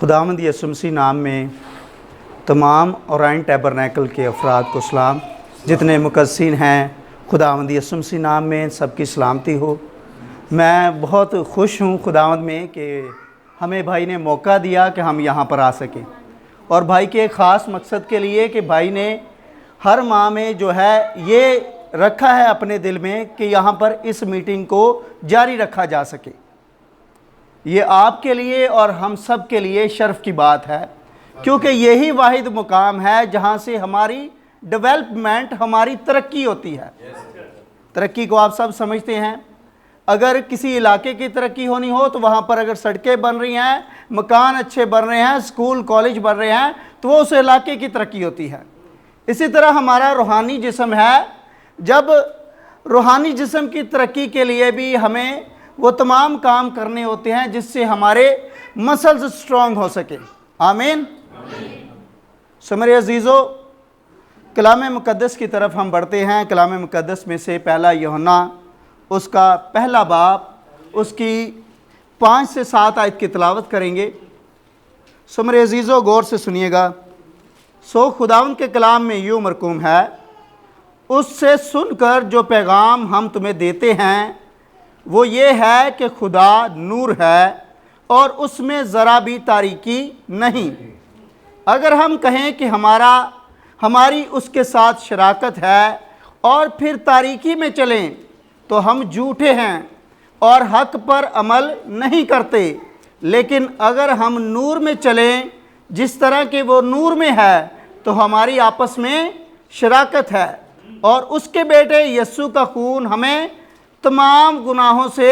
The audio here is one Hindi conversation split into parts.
खुदावंद यीशु मसीह नाम में तमाम ओराइन टैबरनेकल के अफराद को सलाम। जितने मुकस्सिन हैं खुदावंद यीशु मसीह नाम में सबकी सलामती हो। मैं बहुत खुश हूँ खुदावंद में कि हमें भाई ने मौका दिया कि हम यहाँ पर आ सकें, और भाई के एक ख़ास मकसद के लिए कि भाई ने हर माह में जो है ये रखा है अपने दिल में कि यहाँ पर इस मीटिंग को जारी रखा जा सके। ये आपके लिए और हम सब के लिए शर्फ की बात है, क्योंकि यही वाहिद मुकाम है जहाँ से हमारी डेवलपमेंट, हमारी तरक्की होती है। तरक्की को आप सब समझते हैं। अगर किसी इलाके की तरक्की होनी हो तो वहाँ पर अगर सड़कें बन रही हैं, मकान अच्छे बन रहे हैं, स्कूल कॉलेज बन रहे हैं, तो वो उस इलाके की तरक्की होती है। इसी तरह हमारा रूहानी जिस्म है, जब रूहानी जिस्म की तरक्की के लिए भी हमें वो तमाम काम करने होते हैं जिससे हमारे मसल्स स्ट्रॉन्ग हो सके। आमीन। सो मेरे अजीज़ो, कलाम मुक़द्दस की तरफ हम बढ़ते हैं। कलाम मुक़द्दस में से पहला यूहन्ना उसका पहला बाब, उसकी 5 से 7 आयत की तिलावत करेंगे। सो मेरे अजीज़ो, गौर से सुनिएगा। सो खुदावंद के कलाम में यूँ मरकूम है, उससे सुनकर जो पैगाम हम तुम्हें देते हैं वो ये है कि खुदा नूर है और उसमें ज़रा भी तारीकी नहीं। अगर हम कहें कि हमारी उसके साथ शराकत है और फिर तारीकी में चलें तो हम झूठे हैं और हक पर अमल नहीं करते। लेकिन अगर हम नूर में चलें जिस तरह के वो नूर में है तो हमारी आपस में शराकत है, और उसके बेटे यीशु का खून हमें तमाम गुनाहों से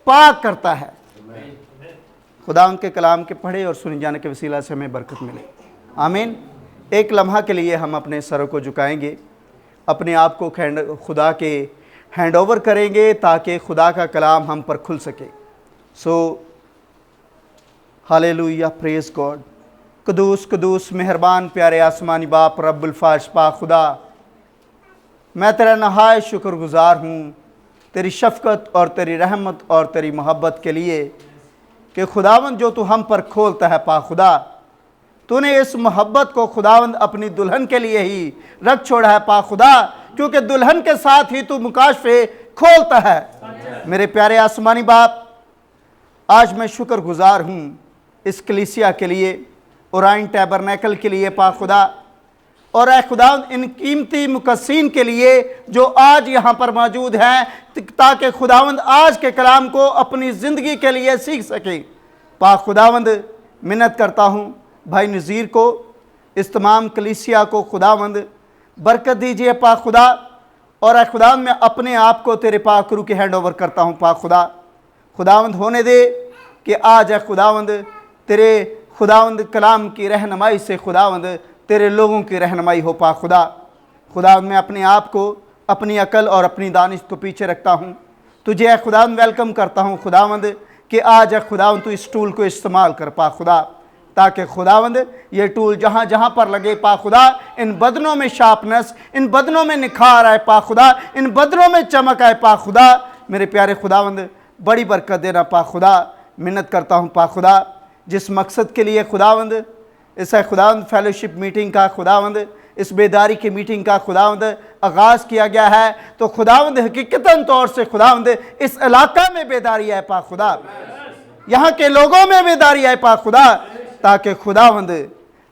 पाक करता है। खुदा उनके कलाम के पढ़े और सुने जाने के वसीला से हमें बरकत मिले। आमीन। एक लम्हा के लिए हम अपने सरों को झुकाएंगे, अपने आप को खुदा के हैंड ओवर करेंगे ताकि खुदा का कलाम हम पर खुल सके। सो हालेलुया, प्रेज गॉड। कदूस कदूस मेहरबान प्यारे आसमानी बाप रब्बुल फाश पा खुदा, मैं तेरा नहायत शुक्रगुजार हूँ तेरी शफ़क़त और तेरी रहमत और तेरी मोहब्बत के लिए कि खुदावंद जो तू हम पर खोलता है पा खुदा, तूने इस मोहब्बत को खुदावंद अपनी दुल्हन के लिए ही रख छोड़ा है पा खुदा, क्योंकि दुल्हन के साथ ही तू मुकाशफे खोलता है। मेरे प्यारे आसमानी बाप, आज मैं शुक्रगुजार हूँ इस कलीसिया के लिए, ओराइन टैबरनेकल के लिए पा खुदा, और ऐ खुदा इन कीमती मुकस्सीन के लिए जो आज यहाँ पर मौजूद हैं, ताकि खुदावंद आज के कलाम को अपनी ज़िंदगी के लिए सीख सके। पा खुदावंद मिन्नत करता हूँ भाई नज़ीर को, इस तमाम कलीसिया को खुदावंद बरकत दीजिए पा खुदा, और ऐ खुदावंद मैं अपने आप को तेरे पाक रूह के हैंड ओवर करता हूँ पा खुदा। खुदावंद होने दे कि आज ऐ खुदावंद तेरे खुदावंद कलाम की रहनुमाई से खुदावंद तेरे लोगों की रहनुमाई हो पा खुदा। खुदावंद मैं अपने आप को, अपनी अकल और अपनी दानिश को पीछे रखता हूँ। तुझे ऐ खुदावंद वेलकम करता हूँ खुदावंद कि आज ऐ खुदावंद तू इस टूल को इस्तेमाल कर पा खुदा, ताकि खुदावंद ये टूल जहाँ जहाँ पर लगे पा खुदा, इन बदनों में शार्पनेस, इन बदनों में निखार आए पा खुदा, इन बदनों में चमक आए पा खुदा। मेरे प्यारे खुदावंद बड़ी बरकत देना पा खुदा। मिन्नत करता हूँ पा खुदा, जिस मकसद के लिए खुदावंद इस खुदावंद फेलोशिप मीटिंग का खुदावंद, इस बेदारी की मीटिंग का खुदावंद आगाज़ किया गया है, तो खुदावंद हकीकतन तौर से खुदावंद इस इलाका में बेदारी आए पा खुदा, यहाँ के लोगों में बेदारी आए पा खुदा, ताकि खुदावंद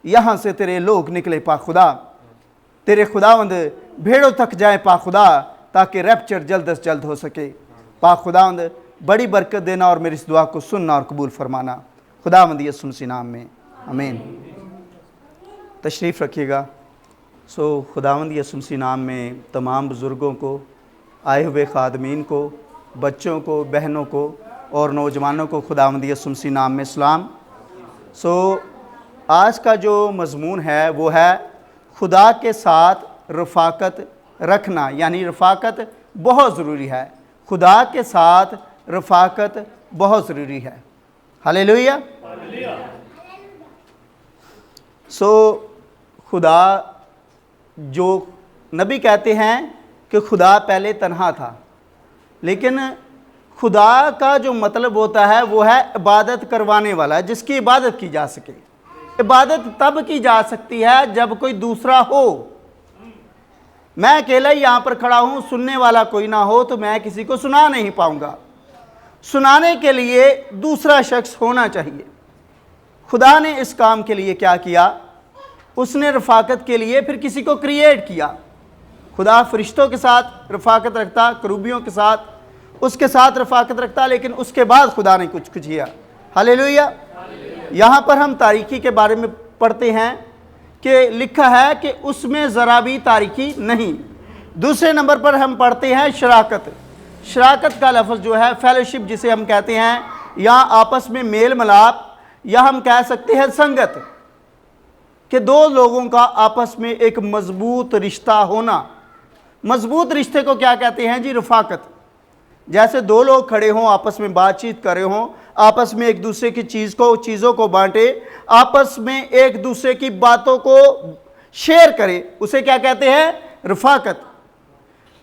यहाँ से तेरे लोग निकले पा खुदा, तेरे खुदावंद भेड़ों तक जाए पा खुदा, ताकि रैप्चर जल्द से जल्द हो सके पा खुदावंद। बड़ी बरकत देना और मेरी इस दुआ को सुनना और कबूल फरमाना खुदावंद यीशु मसीह नाम में, आमीन। तशरीफ़ रखिएगा। सो खुदावंद यीशु मसीह नाम में तमाम बुज़ुर्गों को, आए हुए खादमीन को, बच्चों को, बहनों को और नौजवानों को खुदावंद यीशु मसीह नाम में सलाम। सो आज का जो मज़मून है वो है खुदा के साथ रफ़ाकत रखना, यानी रफ़ाकत बहुत ज़रूरी है। खुदा के साथ रफ़ाकत बहुत ज़रूरी है। हालेलुया। सो खुदा, जो नबी कहते हैं कि खुदा पहले तन्हा था, लेकिन खुदा का जो मतलब होता है वो है इबादत करवाने वाला, जिसकी इबादत की जा सके। इबादत तब की जा सकती है जब कोई दूसरा हो। मैं अकेला ही यहाँ पर खड़ा हूँ, सुनने वाला कोई ना हो तो मैं किसी को सुना नहीं पाऊंगा। सुनाने के लिए दूसरा शख्स होना चाहिए। खुदा ने इस काम के लिए क्या किया, उसने रफाकत के लिए फिर किसी को क्रिएट किया। खुदा फरिश्तों के साथ रफाकत रखता, करूबियों के साथ उसके साथ रफाकत रखता, लेकिन उसके बाद खुदा ने कुछ किया। हालेलुया। यहाँ पर हम तारीकी के बारे में पढ़ते हैं कि लिखा है कि उसमें ज़रा भी तारीकी नहीं। दूसरे नंबर पर हम पढ़ते हैं शराकत। शराकत का लफ्ज़ जो है फेलोशिप जिसे हम कहते हैं, या आपस में मेल मिलाप, या हम कह सकते हैं संगत, कि दो लोगों का आपस में एक मजबूत रिश्ता होना। मजबूत रिश्ते को क्या कहते हैं जी? रफाकत। जैसे दो लोग खड़े हों, आपस में बातचीत कर रहे हों, आपस में एक दूसरे की चीज़ों को बांटे, आपस में एक दूसरे की बातों को शेयर करें, उसे क्या कहते हैं? रफाकत।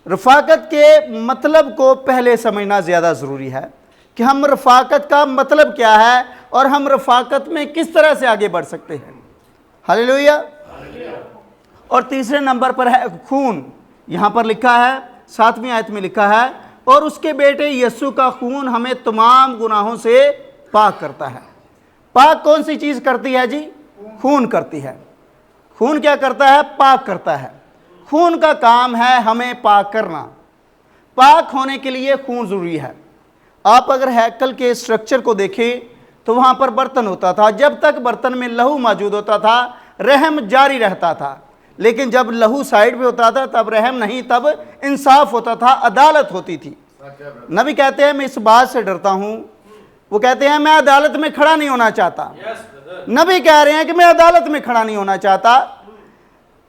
रफाकत के मतलब को पहले समझना ज़्यादा ज़रूरी है कि हम रफाकत का मतलब क्या है और हम रफाकत में किस तरह से आगे बढ़ सकते हैं। हालेलुया। और तीसरे नंबर पर है खून। यहाँ पर लिखा है 7वीं आयत में लिखा है, और उसके बेटे यीशु का खून हमें तमाम गुनाहों से पाक करता है। पाक कौन सी चीज़ करती है जी? खून करती है। खून क्या करता है? पाक करता है। खून का काम है हमें पाक करना। पाक होने के लिए खून ज़रूरी है। आप अगर हैकल के स्ट्रक्चर को देखें तो वहाँ पर बर्तन होता था। जब तक बर्तन में लहू मौजूद होता था रहम जारी रहता था, लेकिन जब लहू साइड पे होता था तब रहम नहीं, तब इंसाफ होता था, अदालत होती थी। नबी कहते हैं मैं इस बात से डरता हूँ, वो कहते हैं मैं अदालत में खड़ा नहीं होना चाहता। नबी कह रहे हैं कि मैं अदालत में खड़ा नहीं होना चाहता।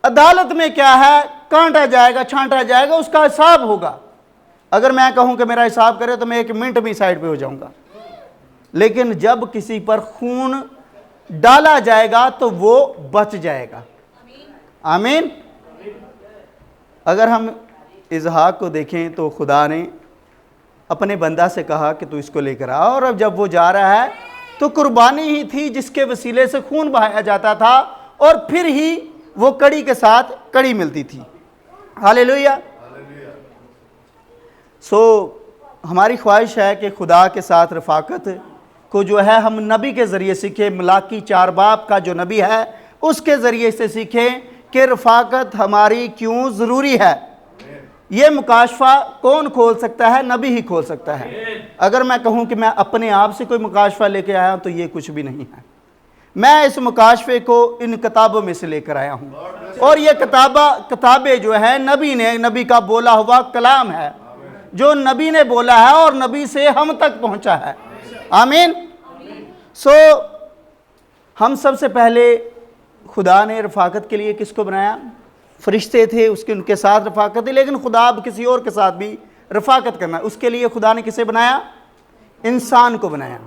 अदालत में क्या है? कांटा जाएगा, छांटा जाएगा, उसका हिसाब होगा। अगर मैं कहूं कि मेरा हिसाब करे तो मैं 1 मिनट में साइड पे हो जाऊंगा, लेकिन जब किसी पर खून डाला जाएगा तो वो बच जाएगा। आमीन। अगर हम इसहाक को देखें तो खुदा ने अपने बंदा से कहा कि तू इसको लेकर आ, और अब जब वो जा रहा है तो कुर्बानी ही थी जिसके वसीले से खून बहाया जाता था, और फिर ही वो कड़ी के साथ कड़ी मिलती थी। हालेलुया। हमारी ख्वाहिश है कि खुदा के साथ रफाकत को जो है हम नबी के ज़रिए सीखें। मलाकी 4 बाब का जो नबी है उसके ज़रिए से सीखें कि रफाकत हमारी क्यों ज़रूरी है। ये मुकाशफा कौन खोल सकता है? नबी ही खोल सकता है। अगर मैं कहूँ कि मैं अपने आप से कोई मुकाशफा लेकर आया हूँ तो ये कुछ भी नहीं है। मैं इस मुकाशफे को इन किताबों में से लेकर आया हूँ, और ये किताबें जो है नबी का बोला हुआ कलाम है, जो नबी ने बोला है और नबी से हम तक पहुँचा है। आमीन। हम सबसे पहले खुदा ने रफाकत के लिए किसको बनाया? फरिश्ते थे, उनके साथ रफाकत थी, लेकिन खुदा अब किसी और के साथ भी रफाकत करना, उसके लिए खुदा ने किसे बनाया? इंसान को बनाया।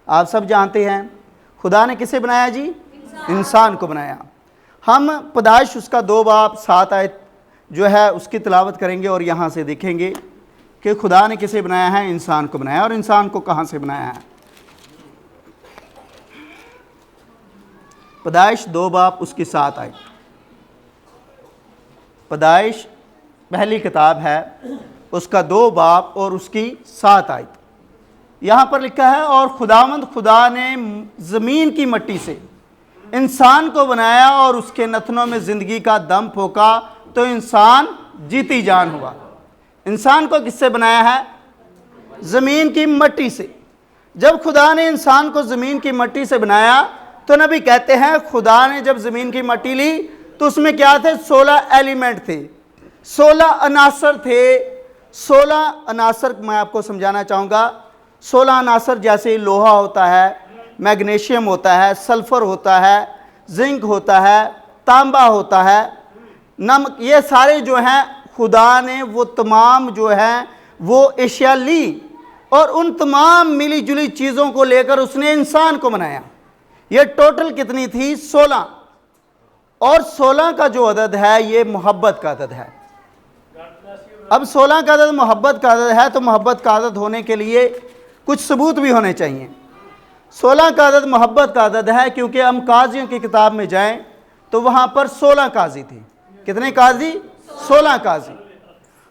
आप सब जानते हैं खुदा ने किसे बनाया जी? इंसान को बनाया। हम पैदाइश उसका 2 बाब 7 आयत जो है उसकी तिलावत करेंगे और यहाँ से देखेंगे कि खुदा ने किसे बनाया है? इंसान को बनाया। और इंसान को कहाँ से बनाया है? पैदाइश 2 बाब उसकी 7 आयत। पैदाइश पहली किताब है, उसका 2 बाब और उसकी 7 आयत। यहाँ पर लिखा है, और खुदावंद खुदा ने ज़मीन की मिट्टी से इंसान को बनाया और उसके नथनों में ज़िंदगी का दम फूंका तो इंसान जीती जान हुआ। इंसान को किससे बनाया है? ज़मीन की मिट्टी से। जब खुदा ने इंसान को ज़मीन की मिट्टी से बनाया तो नबी कहते हैं खुदा ने जब ज़मीन की मिट्टी ली तो उसमें क्या थे? 16 एलिमेंट थे, 16 अनासर थे। 16 अनासर मैं आपको समझाना चाहूँगा। 16 अनासर जैसे लोहा होता है, मैग्नीशियम होता है, सल्फ़र होता है, जिंक होता है, तांबा होता है, नमक, ये सारे जो हैं खुदा ने वो तमाम जो हैं वो एशिया ली, और उन तमाम मिली जुली चीज़ों को लेकर उसने इंसान को बनाया। ये टोटल कितनी थी? 16। और 16 का जो अदद है ये मोहब्बत का अदद है। अब 16 का अदद मोहब्बत का अदद है, तो मोहब्बत का अदद होने के लिए कुछ सबूत भी होने चाहिए। 16 का अदद मोहब्बत का अदद है क्योंकि हम काजियों की किताब में जाएं तो वहाँ पर 16 काजी थे। कितने काजी? 16 काजी।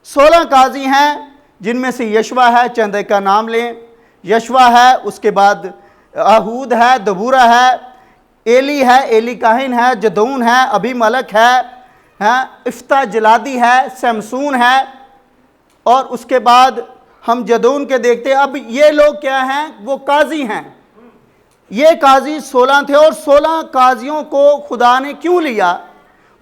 16 काजी हैं, जिनमें से यशवा है, चंद का नाम लें, यशवा है, उसके बाद आहूद है, दबूरा है, एली है, एली काहिन है, जदून है, अभी मलक है, इफ्ता जलादी है, शमसून है, और उसके बाद हम जदून के देखते हैं। अब ये लोग क्या हैं? वो काजी हैं। ये काजी 16 थे, और 16 काजियों को खुदा ने क्यों लिया?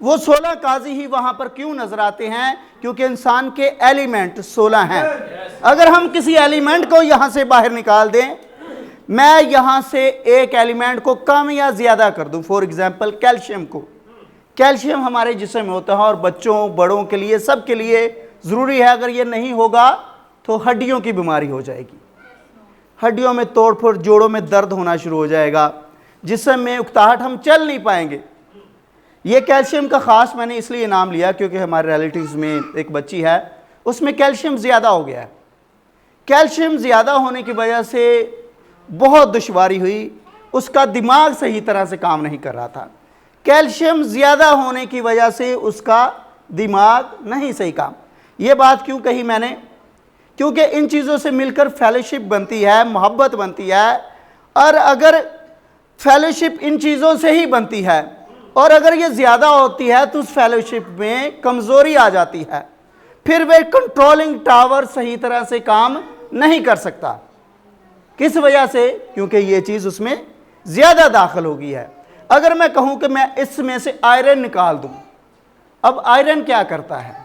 वो 16 काजी ही वहाँ पर क्यों नजर आते हैं? क्योंकि इंसान के एलिमेंट 16 हैं। अगर हम किसी एलिमेंट को यहाँ से बाहर निकाल दें, मैं यहाँ से एक एलिमेंट को कम या ज़्यादा कर दूँ, फॉर एग्जांपल कैल्शियम को। कैल्शियम हमारे जिस्म में होता है और बच्चों बड़ों के लिए, सब के लिए ज़रूरी है। अगर ये नहीं होगा तो हड्डियों की बीमारी हो जाएगी, हड्डियों में तोड़फोड़, जोड़ों में दर्द होना शुरू हो जाएगा, जिस्म में उकताहट, हम चल नहीं पाएंगे। ये कैल्शियम का ख़ास मैंने इसलिए नाम लिया क्योंकि हमारे रिलेटिव्स में एक बच्ची है, उसमें कैल्शियम ज़्यादा हो गया है। कैल्शियम ज़्यादा होने की वजह से बहुत दुश्वारी हुई, उसका दिमाग सही तरह से काम नहीं कर रहा था। कैल्शियम ज़्यादा होने की वजह से उसका दिमाग नहीं सही काम। ये बात क्यों कही मैंने? क्योंकि इन चीज़ों से मिलकर फेलोशिप बनती है, मोहब्बत बनती है। और अगर फेलोशिप इन चीज़ों से ही बनती है और अगर ये ज़्यादा होती है तो उस फेलोशिप में कमज़ोरी आ जाती है, फिर वे कंट्रोलिंग टावर सही तरह से काम नहीं कर सकता। किस वजह से? क्योंकि ये चीज़ उसमें ज़्यादा दाखिल हो गई है। अगर मैं कहूँ कि मैं इसमें से आयरन निकाल दूँ, अब आयरन क्या करता है?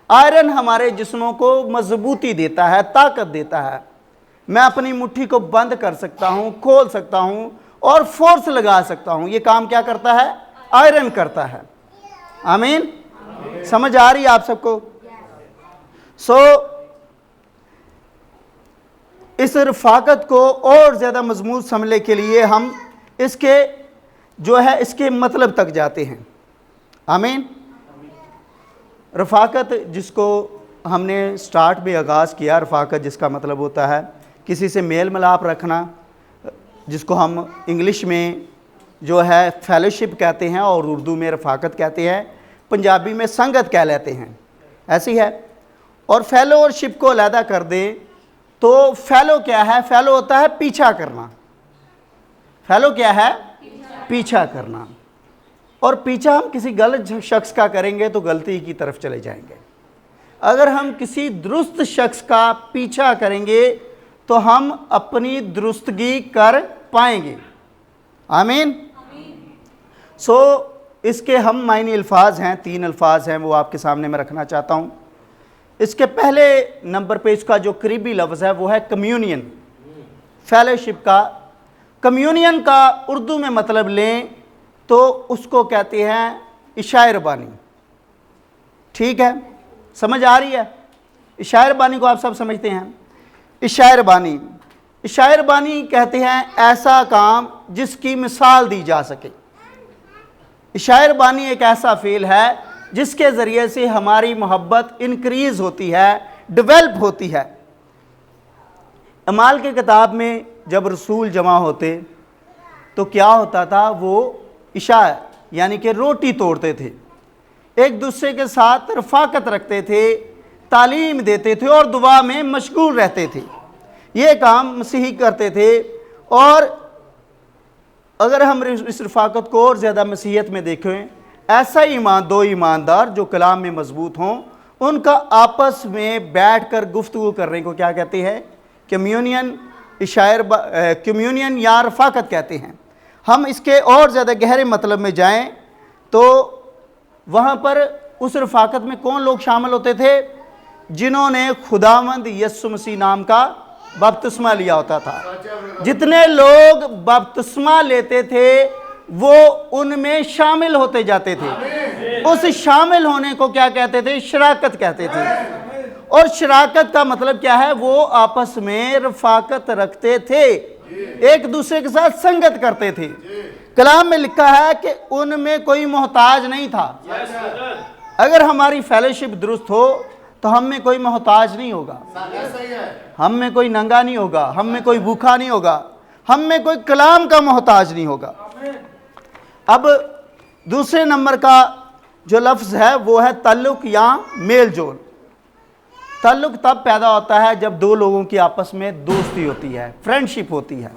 आयरन हमारे जिस्मों को मजबूती देता है, ताकत देता है। मैं अपनी मुट्ठी को बंद कर सकता हूँ, खोल सकता हूँ और फोर्स लगा सकता हूँ। ये काम क्या करता है? आयरन करता है। आमीन? समझ आ रही है आप सबको? इस रफ़ाकत को और ज़्यादा मजबूत समझने के लिए हम इसके जो है इसके मतलब तक जाते हैं। आमीन? रफ़ाकत जिसको हमने स्टार्ट में आगाज़ किया, रफ़ाकत जिसका मतलब होता है किसी से मेल मिलाप रखना, जिसको हम इंग्लिश में जो है फेलोशिप कहते हैं और उर्दू में रफ़ाकत कहते हैं, पंजाबी में संगत कह लेते हैं, ऐसी है। और फेलो और शिप को अलहदा कर दें तो फेलो क्या है? फेलो होता है पीछा करना। फेलो क्या है? पीछा करना। और पीछा हम किसी गलत शख्स का करेंगे तो गलती की तरफ चले जाएंगे। अगर हम किसी दुरुस्त शख्स का पीछा करेंगे तो हम अपनी दुरुस्तगी कर पाएंगे। आमीन? इसके हम मायने अल्फाज हैं, 3 अल्फाज हैं, वो आपके सामने मैं रखना चाहता हूँ। इसके पहले नंबर पे इसका जो करीबी लफ्ज़ है वो है कम्यूनियन, फेलोशिप का। कम्यूनियन का उर्दू में मतलब लें तो उसको कहते हैं इशाए रबानी। ठीक है, समझ आ रही है? इशाए रबानी को आप सब समझते हैं। इशाए रबानी, इशाए रबानी कहते हैं ऐसा काम जिसकी मिसाल दी जा सके। इशाए रबानी एक ऐसा फ़ेल है जिसके ज़रिए से हमारी मोहब्बत इंक्रीज़ होती है, डेवलप होती है। अमाल की किताब में जब रसूल जमा होते तो क्या होता था? वो इशा यानी कि रोटी तोड़ते थे, एक दूसरे के साथ रफ़ाकत रखते थे, तालीम देते थे और दुआ में मशगूल रहते थे। ये काम मसीही करते थे। और अगर हम इस रफ़ाकत को और ज़्यादा मसीहत में देखें, ऐसा दो ईमानदार जो कलाम में मजबूत हों, उनका आपस में बैठ कर गुफ्तगू करने को क्या कहते हैं? कम्यूनियन, कम्यूनियन या रफ़ाकत कहते हैं। हम इसके और ज़्यादा गहरे मतलब में जाएं तो वहाँ पर उस रफ़ाकत में कौन लोग शामिल होते थे? जिन्होंने खुदावंद यीशु मसीह नाम का बपतिस्मा लिया होता था। जितने लोग बपतिस्मा लेते थे वो उनमें शामिल होते जाते थे। उस शामिल होने को क्या कहते थे? शराकत कहते थे। और शराकत का मतलब क्या है? वो आपस में रफ़ाकत रखते थे, एक दूसरे के साथ संगत करते थे। कलाम में लिखा है कि उनमें कोई मोहताज नहीं था। अगर हमारी फेलोशिप दुरुस्त हो, तो हम में कोई मोहताज नहीं होगा, हम में कोई नंगा नहीं होगा, हम में कोई भूखा नहीं होगा, हम में कोई कलाम का मोहताज नहीं होगा। अब दूसरे नंबर का जो लफ्ज़ है वो है ताल्लुक या मेल जोल। ताल्लुक तब पैदा होता है जब दो लोगों की आपस में दोस्ती होती है, फ्रेंडशिप होती है।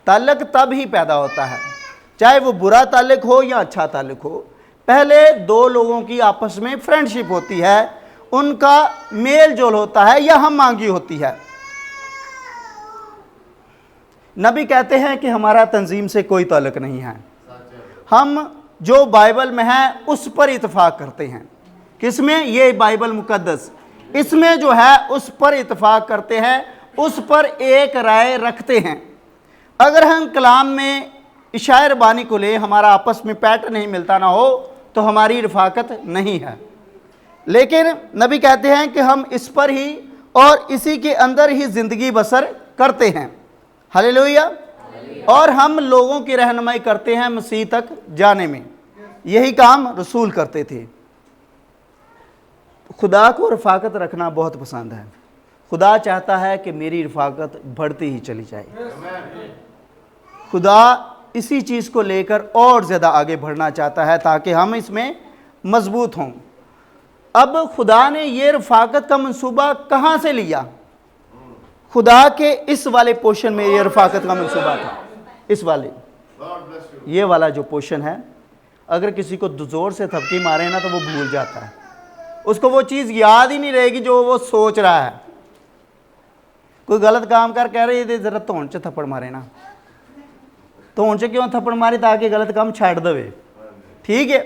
ताल्लुक तब ही पैदा होता है, चाहे वो बुरा ताल्लुक हो या अच्छा ताल्लुक हो। पहले दो लोगों की आपस में फ्रेंडशिप होती है, उनका मेल जोल होता है या हम मांगी होती है। नबी कहते हैं कि हमारा तंजीम से कोई ताल्लुक नहीं है, हम जो बाइबल में है उस पर इत्फाक करते हैं। किसमें? ये बाइबल मुकद्दस, इसमें जो है उस पर इत्फाक करते हैं, उस पर एक राय रखते हैं। अगर हम कलाम में इशाए रबानी को ले, हमारा आपस में पैटर्न नहीं मिलता ना हो, तो हमारी रफाकत नहीं है। लेकिन नबी कहते हैं कि हम इस पर ही और इसी के अंदर ही ज़िंदगी बसर करते हैं। हालेलुया। और हम लोगों की रहनुमाई करते हैं मसीह तक जाने में। यही काम रसूल करते थे। खुदा को रफाकत रखना बहुत पसंद है। खुदा चाहता है कि मेरी रफाकत बढ़ती ही चली जाए। खुदा इसी चीज़ को लेकर और ज़्यादा आगे बढ़ना चाहता है ताकि हम इसमें मजबूत हों। अब खुदा ने ये रफाकत का मंसूबा कहाँ से लिया? खुदा के इस वाले पोर्शन में ये रफाकत का मंसूबा था। इस वाले, ये वाला जो पोर्शन है, अगर किसी को ज़ोर से थपकी मारे ना तो वो भूल जाता है, उसको वो चीज़ याद ही नहीं रहेगी जो वो सोच रहा है। कोई गलत काम कर कह रहे ज़रा धौन च थप्पड़ मारे ना, धौन च क्यों थप्पड़ मारे? ताकि गलत काम छाड़ दे। ठीक है।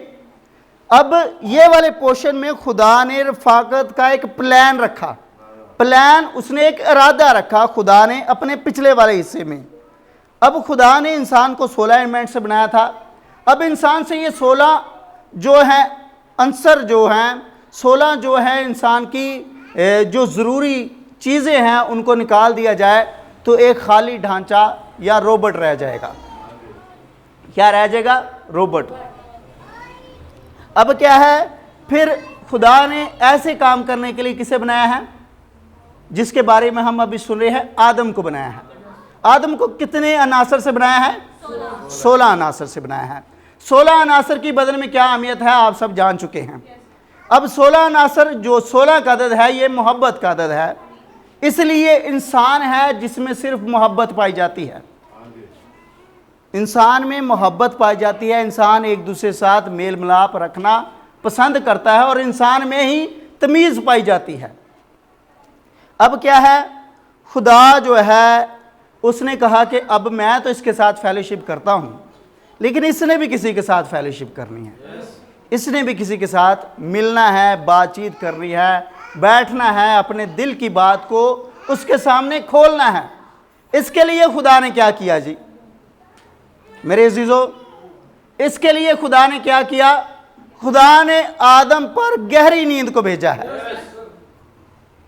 अब ये वाले पोर्शन में खुदा ने रफाकत का एक प्लान रखा। प्लान, उसने एक इरादा रखा खुदा ने अपने पिछले वाले हिस्से में। अब खुदा ने इंसान को 16 एलिमेंट से बनाया था। अब इंसान से ये 16 जो है अंसर जो हैं, 16 जो है इंसान की जो ज़रूरी चीज़ें हैं उनको निकाल दिया जाए तो एक खाली ढांचा या रोबोट रह जाएगा। क्या रह जाएगा? रोबोट। अब क्या है, फिर खुदा ने ऐसे काम करने के लिए किसे बनाया है जिसके बारे में हम अभी सुन रहे हैं? आदम को बनाया है। आदम को कितने अनासर से बनाया है? 16 अनासर से बनाया है। 16 अनासर की बदले में क्या अहमियत है आप सब जान चुके हैं। अब 16 अनासर, जो 16 का अदद है ये मोहब्बत का अदद है, इसलिए इंसान है जिसमें सिर्फ मोहब्बत पाई जाती है। इंसान में मोहब्बत पाई जाती है। इंसान एक दूसरे के साथ मेल मिलाप रखना पसंद करता है और इंसान में ही तमीज़ पाई जाती है। अब क्या है, खुदा जो है उसने कहा कि अब मैं तो इसके साथ फेलोशिप करता हूँ, लेकिन इसने भी किसी के साथ फेलोशिप करनी है, इसने भी किसी के साथ मिलना है, बातचीत करनी है, बैठना है, अपने दिल की बात को उसके सामने खोलना है। इसके लिए खुदा ने क्या किया जी मेरे अजीजों? इसके लिए खुदा ने क्या किया? खुदा ने आदम पर गहरी नींद को भेजा है।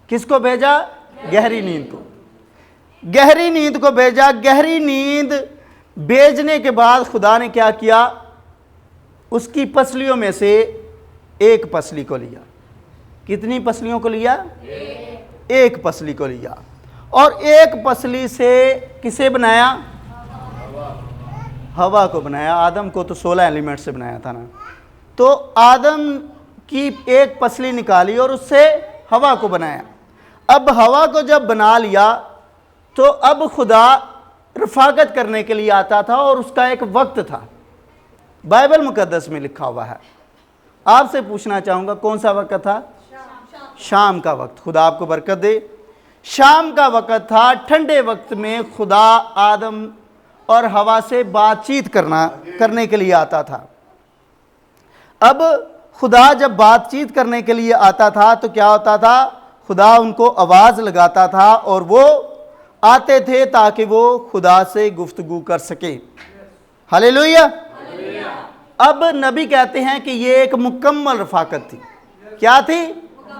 किसको भेजा? गहरी नींद को। गहरी नींद को भेजा। गहरी नींद भेजने के बाद खुदा ने क्या किया? उसकी पसलियों में से एक पसली को लिया। कितनी पसलियों को लिया? एक पसली को लिया। और एक पसली से किसे बनाया? हवा को बनाया। आदम को तो 16 एलिमेंट से बनाया था ना, तो आदम की एक पसली निकाली और उससे हवा को बनाया। अब हवा को जब बना लिया तो अब खुदा रफाकत करने के लिए आता था और उसका एक वक्त था, बाइबल मुकद्दस में लिखा हुआ है। आपसे पूछना चाहूँगा कौन सा वक्त था? शाम का वक्त। खुदा आपको बरकत दे। शाम का वक्त था। ठंडे वक्त में खुदा आदम और हवा से बातचीत करने के लिए आता था। अब खुदा जब बातचीत करने के लिए आता था तो क्या होता था? खुदा उनको आवाज़ लगाता था और वो आते थे ताकि वो खुदा से गुफ्तगू कर सके। हालेलुया। अब नबी कहते हैं कि ये एक मुकम्मल रफाकत थी। क्या थी?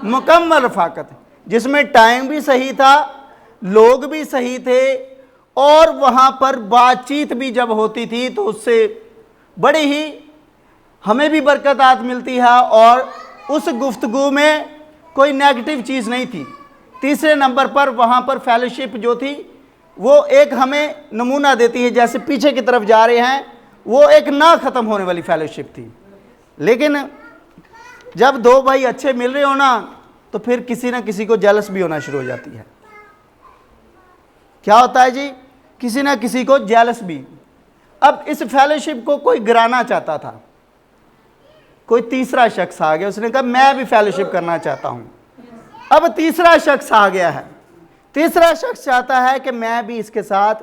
मुकम्मल रफाकत, जिसमें टाइम भी सही था, लोग भी सही थे और वहाँ पर बातचीत भी जब होती थी तो उससे बड़ी ही हमें भी बरकत मिलती है और उस गुफ्तगू में कोई नेगेटिव चीज़ नहीं थी। तीसरे नंबर पर वहाँ पर फेलोशिप जो थी वो एक हमें नमूना देती है, जैसे पीछे की तरफ जा रहे हैं, वो एक ना ख़त्म होने वाली फेलोशिप थी। लेकिन जब दो भाई अच्छे मिल रहे हो ना, तो फिर किसी ना किसी को जेलस भी होना शुरू हो जाती है। क्या होता है जी? किसी ना किसी को जेलस भी। अब इस फेलोशिप को कोई गिराना चाहता था, कोई तीसरा शख्स आ गया, उसने कहा मैं भी फेलोशिप करना चाहता हूं। अब तीसरा शख्स आ गया है, तीसरा शख्स चाहता है कि मैं भी इसके साथ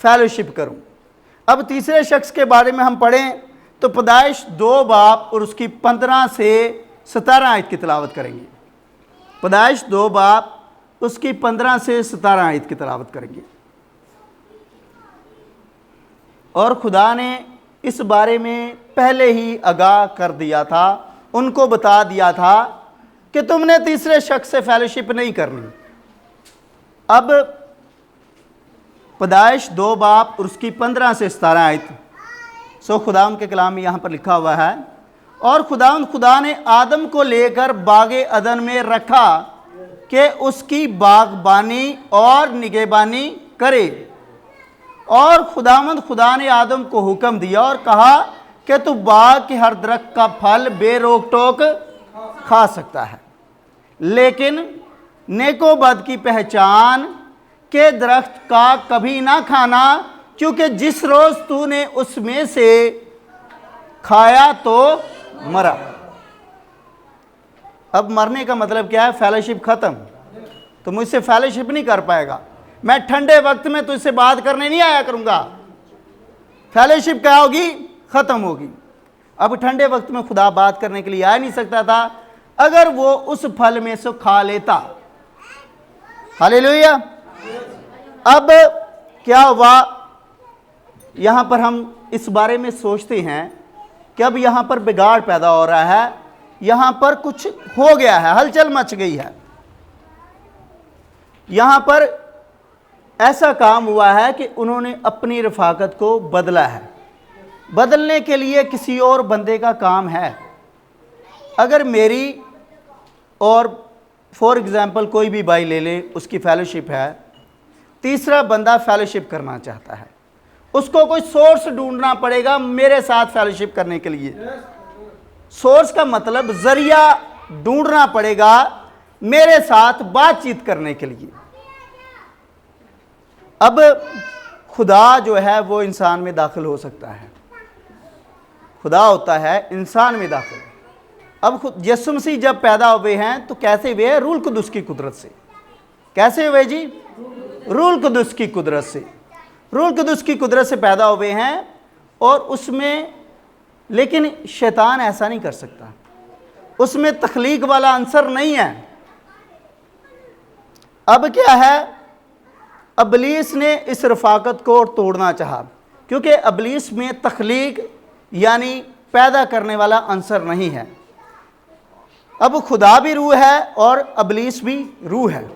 फेलोशिप करूं। अब तीसरे शख्स के बारे में हम पढ़ें तो पैदाइश 2 बाब और उसकी 15 से 17 आयत की तिलावत करेंगे। पैदाइश 2 बाब उसकी 15 से 17 आयत की तिलावत करेंगे। और खुदा ने इस बारे में पहले ही आगाह कर दिया था, उनको बता दिया था कि तुमने तीसरे शख्स से फेलोशिप नहीं करनी। अब पैदाइश 2 बाब और उसकी 15 से 17 आयत। सो खुदा के कलाम में यहाँ पर लिखा हुआ है, और खुदा ने आदम को लेकर बागे अदन में रखा कि उसकी बागबानी और निगहबानी करे। और खुदा ने आदम को हुक्म दिया और कहा कि तू बाग के हर दरख्त का फल बेरोक टोक खा सकता है, लेकिन नेको बद की पहचान के दरख्त का कभी ना खाना, क्योंकि जिस रोज तूने उसमें से खाया तो मरा। अब मरने का मतलब क्या है? फेलोशिप खत्म। तो मुझसे फेलोशिप नहीं कर पाएगा। मैं ठंडे वक्त में तुझसे बात करने नहीं आया करूंगा। फेलोशिप क्या होगी? खत्म होगी। अब ठंडे वक्त में खुदा बात करने के लिए आ नहीं सकता था अगर वो उस फल में से खा लेता। हालेलुया। अब क्या हुआ? यहां पर हम इस बारे में सोचते हैं कि अब यहां पर बिगाड़ पैदा हो रहा है, यहां पर कुछ हो गया है, हलचल मच गई है। यहां पर ऐसा काम हुआ है कि उन्होंने अपनी रफाकत को बदला है। बदलने के लिए किसी और बंदे का काम है। अगर मेरी और फॉर एग्जांपल कोई भी भाई ले ले, उसकी फेलोशिप है, तीसरा बंदा फेलोशिप करना चाहता है, उसको कोई सोर्स ढूंढना पड़ेगा मेरे साथ फेलोशिप करने के लिए। सोर्स का मतलब जरिया ढूंढना पड़ेगा मेरे साथ बातचीत करने के लिए। अब खुदा जो है वो इंसान में दाखिल हो सकता है। खुदा होता है इंसान में दाखिल। अब खुद यीशु मसीह जब पैदा हुए हैं तो कैसे हुए हैं? रूल कुदुस की कुदरत से। कैसे हुए जी? रूल कुदुस की कुदरत से। रूल कुदुस की कुदरत से पैदा हुए हैं। और उसमें लेकिन शैतान ऐसा नहीं कर सकता, उसमें तख्लीक वाला अंसर नहीं है। अब क्या है? अबलीस ने इस रफाकत को तोड़ना चाहा, क्योंकि अबलीस में तख्लीक यानी पैदा करने वाला अंसर नहीं है। अब खुदा भी रूह है और अबलीस भी रूह है।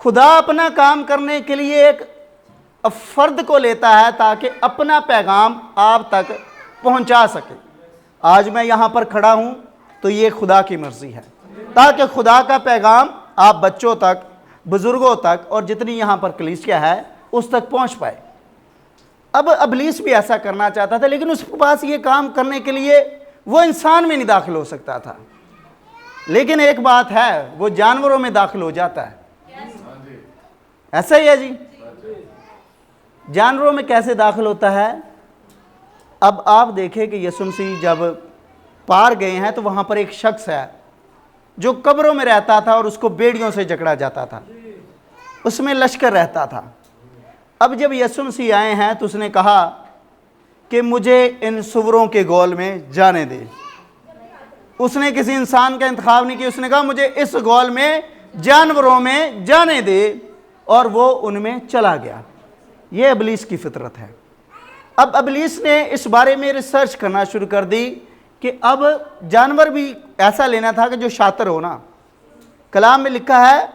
खुदा अपना काम करने के लिए एक फर्द को लेता है ताकि अपना पैगाम आप तक पहुंचा सके। आज मैं यहाँ पर खड़ा हूँ तो ये खुदा की मर्जी है, ताकि खुदा का पैगाम आप बच्चों तक, बुजुर्गों तक और जितनी यहाँ पर कलीसिया है उस तक पहुँच पाए। अब अबलीस भी ऐसा करना चाहता था, लेकिन उसके पास ये काम करने के लिए वो इंसान में नहीं दाखिल हो सकता था। लेकिन एक बात है, वो जानवरों में दाखिल हो जाता है। ऐसा ही है जी। जानवरों में कैसे दाखिल होता है? अब आप देखें कि यीशु मसीह जब पार गए हैं तो वहाँ पर एक शख्स है जो कब्रों में रहता था और उसको बेड़ियों से जकड़ा जाता था, उसमें लश्कर रहता था। अब जब यीशु मसीह आए हैं तो उसने कहा कि मुझे इन सुवरों के गोल में जाने दे। उसने किसी इंसान का इंतखाब नहीं किया, उसने कहा मुझे इस गोल में, जानवरों में जाने दे, और वो उनमें चला गया। ये इब्लीस की फितरत है। अब इब्लीस ने इस बारे में रिसर्च करना शुरू कर दी कि अब जानवर भी ऐसा लेना था कि जो शातिर हो ना। कलाम में लिखा है,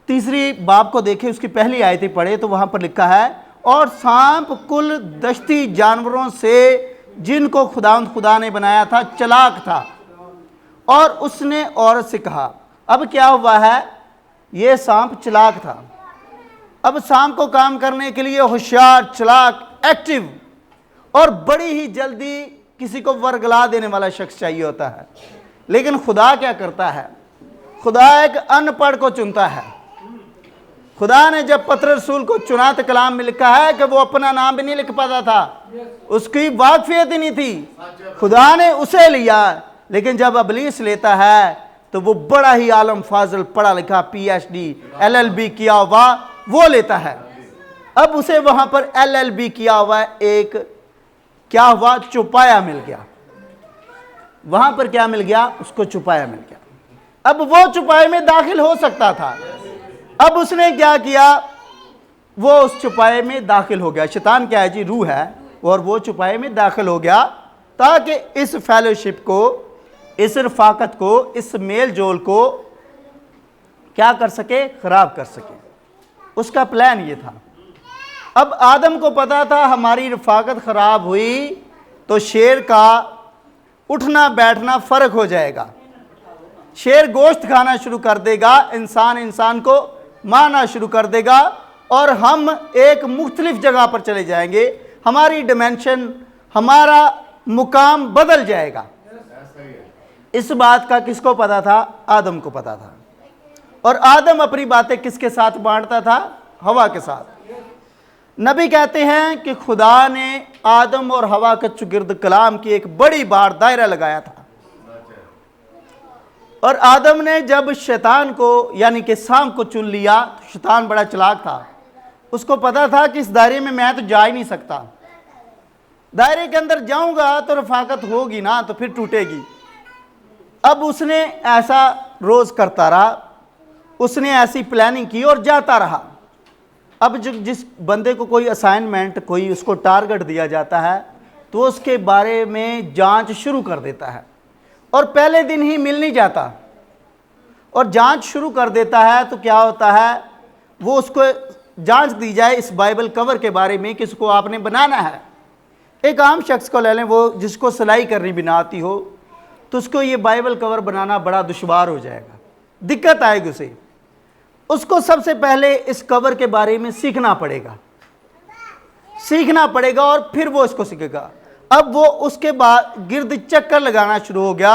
3 बाब को देखें, उसकी पहली आयतें पढ़े तो वहाँ पर लिखा है, और सांप कुल दश्ती जानवरों से जिनको खुदा ने बनाया था चालाक था, और उसने औरत से कहा अब क्या हुआ है, ये सांप चालाक था। अब सांप को काम करने के लिए होशियार, चालाक, एक्टिव और बड़ी ही जल्दी किसी को वर्गला देने वाला शख्स चाहिए होता है। लेकिन खुदा क्या करता है, खुदा एक अनपढ़ को चुनता है। खुदा ने जब पत्र रसूल को चुना तो कलाम में लिखा है कि वो अपना नाम भी नहीं लिख पाता था, उसकी वाकफियत ही नहीं थी। खुदा ने उसे लिया, लेकिन जब इब्लीस लेता है तो वो बड़ा ही आलम फाजल, पढ़ा लिखा, PhD LLB किया हुआ वो लेता है। अब उसे वहां पर LLB किया हुआ एक क्या हुआ, चुपाया मिल गया। वहां पर क्या मिल गया, उसको चुपाया मिल गया। अब वो चुपाए में दाखिल हो सकता था। अब उसने क्या किया, वो उस चुपाए में दाखिल हो गया। शैतान क्या है जी, रूह है, और वो चुपाए में दाखिल हो गया ताकि इस फेलोशिप को, इस रफाकत को, इस मेल जोल को क्या कर सके, खराब कर सके। उसका प्लान ये था। अब आदम को पता था हमारी रफाकत खराब हुई तो शेर का उठना बैठना फर्क हो जाएगा, शेर गोश्त खाना शुरू कर देगा, इंसान इंसान को मारना शुरू कर देगा और हम एक मुख्तलिफ जगह पर चले जाएंगे। हमारी डिमेंशन, हमारा मुकाम बदल जाएगा। इस बात का किसको पता था, आदम को पता था। और आदम अपनी बातें किसके साथ बांटता था, हवा के साथ। नबी कहते हैं कि खुदा ने आदम और हवा के चुगिर्द कलाम की एक बड़ी बार दायरा लगाया था। और आदम ने जब शैतान को यानी कि सांप को चुन लिया, तो शैतान बड़ा चालाक था, उसको पता था कि इस दायरे में मैं तो जा ही नहीं सकता, दायरे के अंदर जाऊंगा तो रफाकत होगी ना, तो फिर टूटेगी। अब उसने ऐसा रोज करता रहा, उसने ऐसी प्लानिंग की और जाता रहा। अब जो जिस बंदे को कोई असाइनमेंट, कोई उसको टारगेट दिया जाता है तो उसके बारे में जांच शुरू कर देता है, और पहले दिन ही मिल नहीं जाता और जांच शुरू कर देता है। तो क्या होता है, वो उसको जांच दी जाए इस बाइबल कवर के बारे में कि इसको आपने बनाना है। एक आम शख्स को ले लें, वो जिसको सिलाई करनी भी ना आती हो, तो उसको ये बाइबल कवर बनाना बड़ा दुश्वार हो जाएगा, दिक्कत आएगी उसे। उसको सबसे पहले इस कवर के बारे में सीखना पड़ेगा और फिर वो इसको सीखेगा। अब वो उसके बाद गिर्द चक्कर लगाना शुरू हो गया।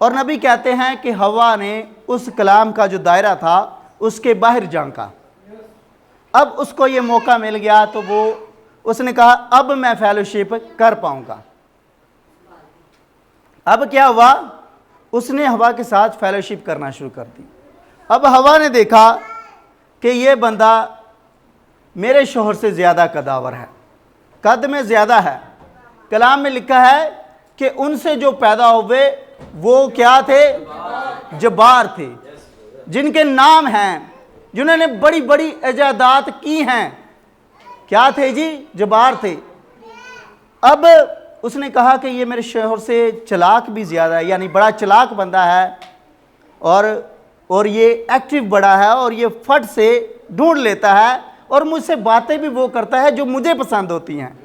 और नबी कहते हैं कि हवा ने उस कलाम का जो दायरा था उसके बाहर झांका। अब उसको ये मौका मिल गया तो उसने कहा अब मैं फेलोशिप कर पाऊंगा। अब क्या हुआ, उसने हवा के साथ फेलोशिप करना शुरू कर दी। अब हवा ने देखा कि ये बंदा मेरे शोहर से ज़्यादा कदावर है, कद में ज़्यादा है। कलाम में लिखा है कि उनसे जो पैदा हुए वो क्या थे, जब्बार थे, जिनके नाम हैं, जिन्होंने बड़ी बड़ी इजादात की हैं, क्या थे जी, जब्बार थे। अब उसने कहा कि ये मेरे शोहर से चालाक भी ज़्यादा है, यानी बड़ा चालाक बंदा है, और ये एक्टिव बड़ा है, और ये फट से ढूंढ लेता है और मुझसे बातें भी वो करता है जो मुझे पसंद होती हैं।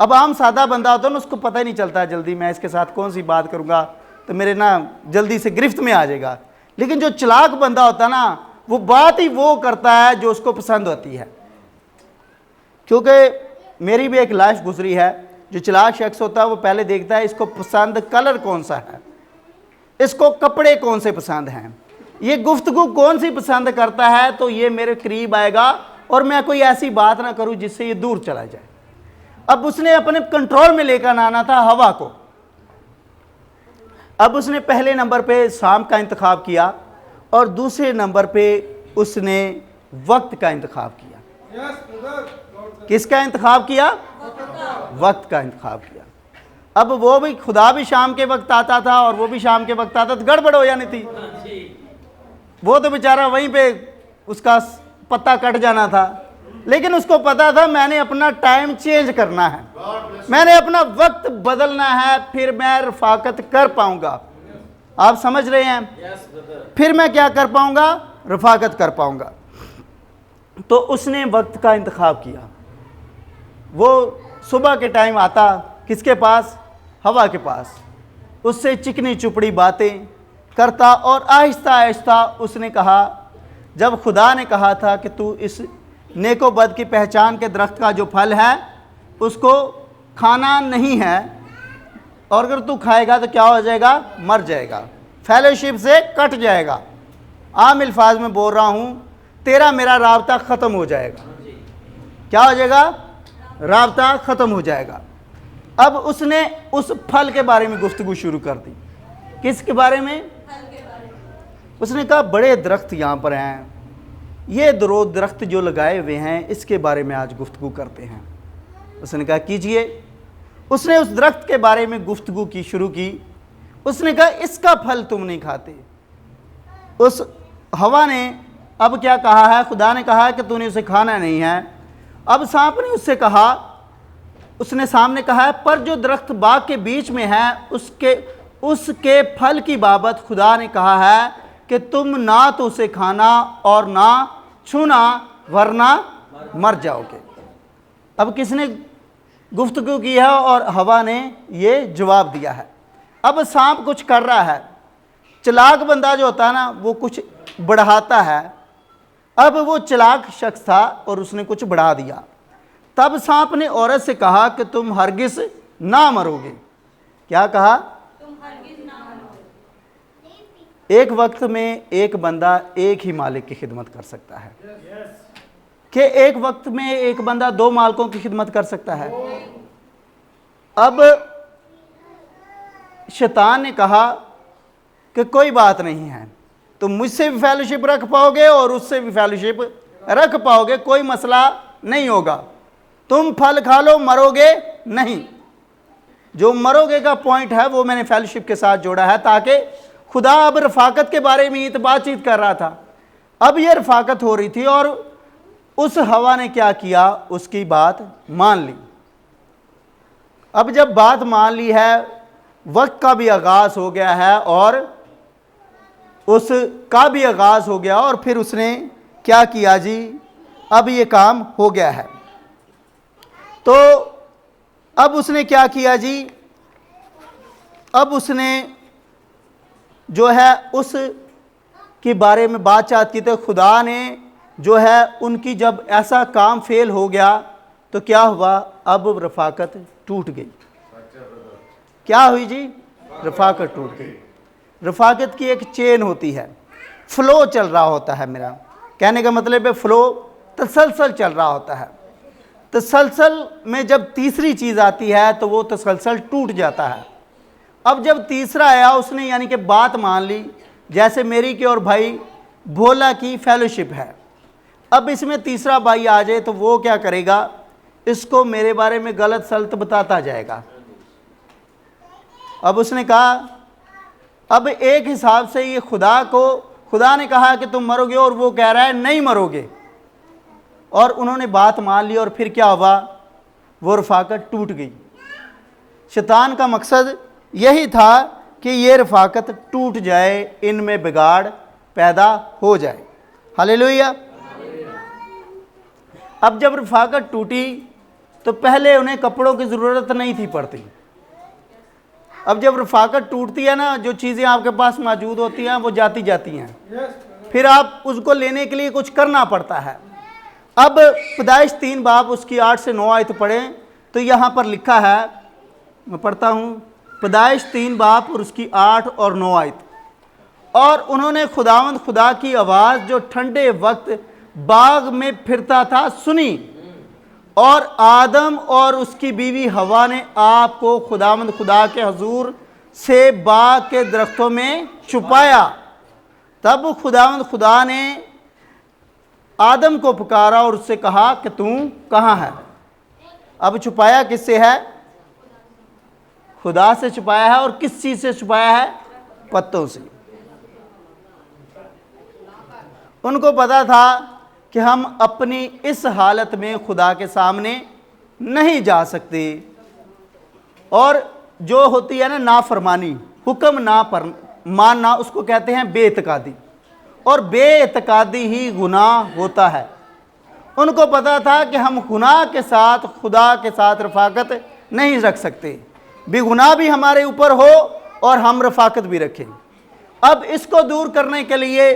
अब आम सादा बंदा होता है ना, उसको पता ही नहीं चलता जल्दी मैं इसके साथ कौन सी बात करूँगा तो मेरे ना जल्दी से गिरफ्त में आ जाएगा। लेकिन जो चालाक बंदा होता है ना, वो बात ही वो करता है जो उसको पसंद होती है। क्योंकि मेरी भी एक लाइफ गुजरी है, जो चालाक शख्स होता है वो पहले देखता है इसको पसंद कलर कौन सा है, इसको कपड़े कौन से पसंद हैं, ये गुफ्तगू कौन सी पसंद करता है, तो ये मेरे करीब आएगा और मैं कोई ऐसी बात ना करूं जिससे ये दूर चला जाए। अब उसने अपने कंट्रोल में लेकर आना था हवा को। अब उसने पहले नंबर पे शाम का इंतखाब किया और दूसरे नंबर पे उसने वक्त का इंतखाब किया। किसका इंतखाब किया? वक्त का इंतखाब किया। अब वो भी, खुदा भी शाम के वक्त आता था और वो भी शाम के वक्त आता था, गड़बड़ हो जानी थी। वो तो बेचारा वहीं पे उसका पत्ता कट जाना था, लेकिन उसको पता था मैंने अपना टाइम चेंज करना है, मैंने अपना वक्त बदलना है, फिर मैं रफाकत कर पाऊंगा। आप समझ रहे हैं? फिर मैं क्या कर पाऊंगा? रफाकत कर पाऊंगा। तो उसने वक्त का इंतखाब किया। वो सुबह के टाइम आता, किसके पास? हवा के पास। उससे चिकनी चुपड़ी बातें, करता, और आहिस्ता आहिस्ता उसने कहा, जब खुदा ने कहा था कि तू इस नेको बद की पहचान के दरख्त का जो फल है उसको खाना नहीं है, और अगर तू खाएगा तो क्या हो जाएगा, मर जाएगा, फेलोशिप से कट जाएगा। आम अल्फाज में बोल रहा हूँ, तेरा मेरा राबता ख़त्म हो जाएगा। क्या हो जाएगा, राबता ख़त्म हो जाएगा। अब उसने उस फल के बारे में गुफ्तगू शुरू कर दी। किसके बारे में? उसने कहा बड़े दरख्त यहाँ पर हैं, ये दो दरख्त जो लगाए हुए हैं इसके बारे में आज गुफ्तगू करते हैं। उसने कहा कीजिए। उसने उस दरख्त के बारे में गुफ्तगू की शुरू की। उसने कहा इसका फल तुम नहीं खाते। उस हवा ने अब क्या कहा है, खुदा ने कहा कि तूने उसे खाना नहीं है। अब सांप ने उससे कहा, उसने सामने कहा है, पर जो दरख्त बाग के बीच में है उसके फल की बाबत खुदा ने कहा है कि तुम ना तो उसे खाना और ना छूना, वरना मर जाओगे। अब किसने गुफ्तगू की है और हवा ने ये जवाब दिया है। अब सांप कुछ कर रहा है। चालाक बंदा जो होता है ना, वो कुछ बढ़ाता है। अब वो चालाक शख्स था और उसने कुछ बढ़ा दिया। तब सांप ने औरत से कहा कि तुम हरगिज़ ना मरोगे। क्या कहा? तुम हरगिज़ ना मरोगे। एक वक्त में एक बंदा एक ही मालिक की खिदमत कर सकता है कि एक वक्त में एक बंदा दो मालिकों की खिदमत कर सकता है। अब शैतान ने कहा कि कोई बात नहीं है, तुम मुझसे भी फेलोशिप रख पाओगे और उससे भी फेलोशिप रख पाओगे, कोई मसला नहीं होगा, तुम फल खा लो, मरोगे नहीं। जो मरोगे का पॉइंट है वो मैंने फेलोशिप के साथ जोड़ा है, ताकि खुदा अब रफाकत के बारे में ही तो बातचीत कर रहा था। अब ये रफाकत हो रही थी और उस हवा ने क्या किया, उसकी बात मान ली। अब जब बात मान ली है, वक्त का भी आगाज़ हो गया है और उसका भी आगाज़ हो गया, और फिर उसने क्या किया जी, अब ये काम हो गया है। तो अब उसने क्या किया जी, अब उसने जो है उस के बारे में बातचीत की। तो खुदा ने जो है उनकी जब ऐसा काम फेल हो गया तो क्या हुआ, अब रफाकत टूट गई। क्या हुई जी? रफाकत टूट गई। रफाकत की एक चेन होती है, फ्लो चल रहा होता है। मेरा कहने का मतलब है फ्लो, तसलसल चल रहा होता है। तसलसल में जब तीसरी चीज़ आती है तो वो तसलसल टूट जाता है। अब जब तीसरा आया, उसने यानी कि बात मान ली, जैसे मेरी की और भाई भोला की फेलोशिप है। अब इसमें तीसरा भाई आ जाए तो वो क्या करेगा, इसको मेरे बारे में गलत सलत बताता जाएगा। अब उसने कहा, अब एक हिसाब से ये खुदा ने कहा कि तुम मरोगे और वो कह रहा है नहीं मरोगे, और उन्होंने बात मान ली। और फिर क्या हुआ, वो रफाकत टूट गई। शैतान का मकसद यही था कि ये रफाकत टूट जाए, इनमें बिगाड़ पैदा हो जाए। हालेलुया। अब जब रफाकत टूटी तो पहले उन्हें कपड़ों की ज़रूरत नहीं थी पड़ती। अब जब रफाकत टूटती है ना, जो चीज़ें आपके पास मौजूद होती हैं वो जाती हैं, फिर आप उसको लेने के लिए कुछ करना पड़ता है। अब पैदाइश 3 बाब उसकी 8 से 9 आयत पढ़ें तो यहाँ पर लिखा है, मैं पढ़ता हूँ, पैदाइश 3 बाब और उसकी 8 और 9 आयत। और उन्होंने खुदावंद खुदा की आवाज़ जो ठंडे वक्त बाग में फिरता था सुनी, और आदम और उसकी बीवी हवा ने आपको खुदावंद खुदा के हजूर से बाग के दरख्तों में छुपाया। तब खुदावंद खुदा ने आदम को पुकारा और उससे कहा कि तू कहाँ है। अब छुपाया किससे है? खुदा से छुपाया है। और किस चीज़ से छुपाया है? पत्तों से। उनको पता था कि हम अपनी इस हालत में खुदा के सामने नहीं जा सकते, और जो होती है ना नाफरमानी, हुक्म ना पर मानना, उसको कहते हैं बेइत्कादी, और बेइत्कादी ही गुनाह होता है। उनको पता था कि हम गुनाह के साथ खुदा के साथ रफाकत नहीं रख सकते, बेगुनाह भी हमारे ऊपर हो और हम रफाकत भी रखें। अब इसको दूर करने के लिए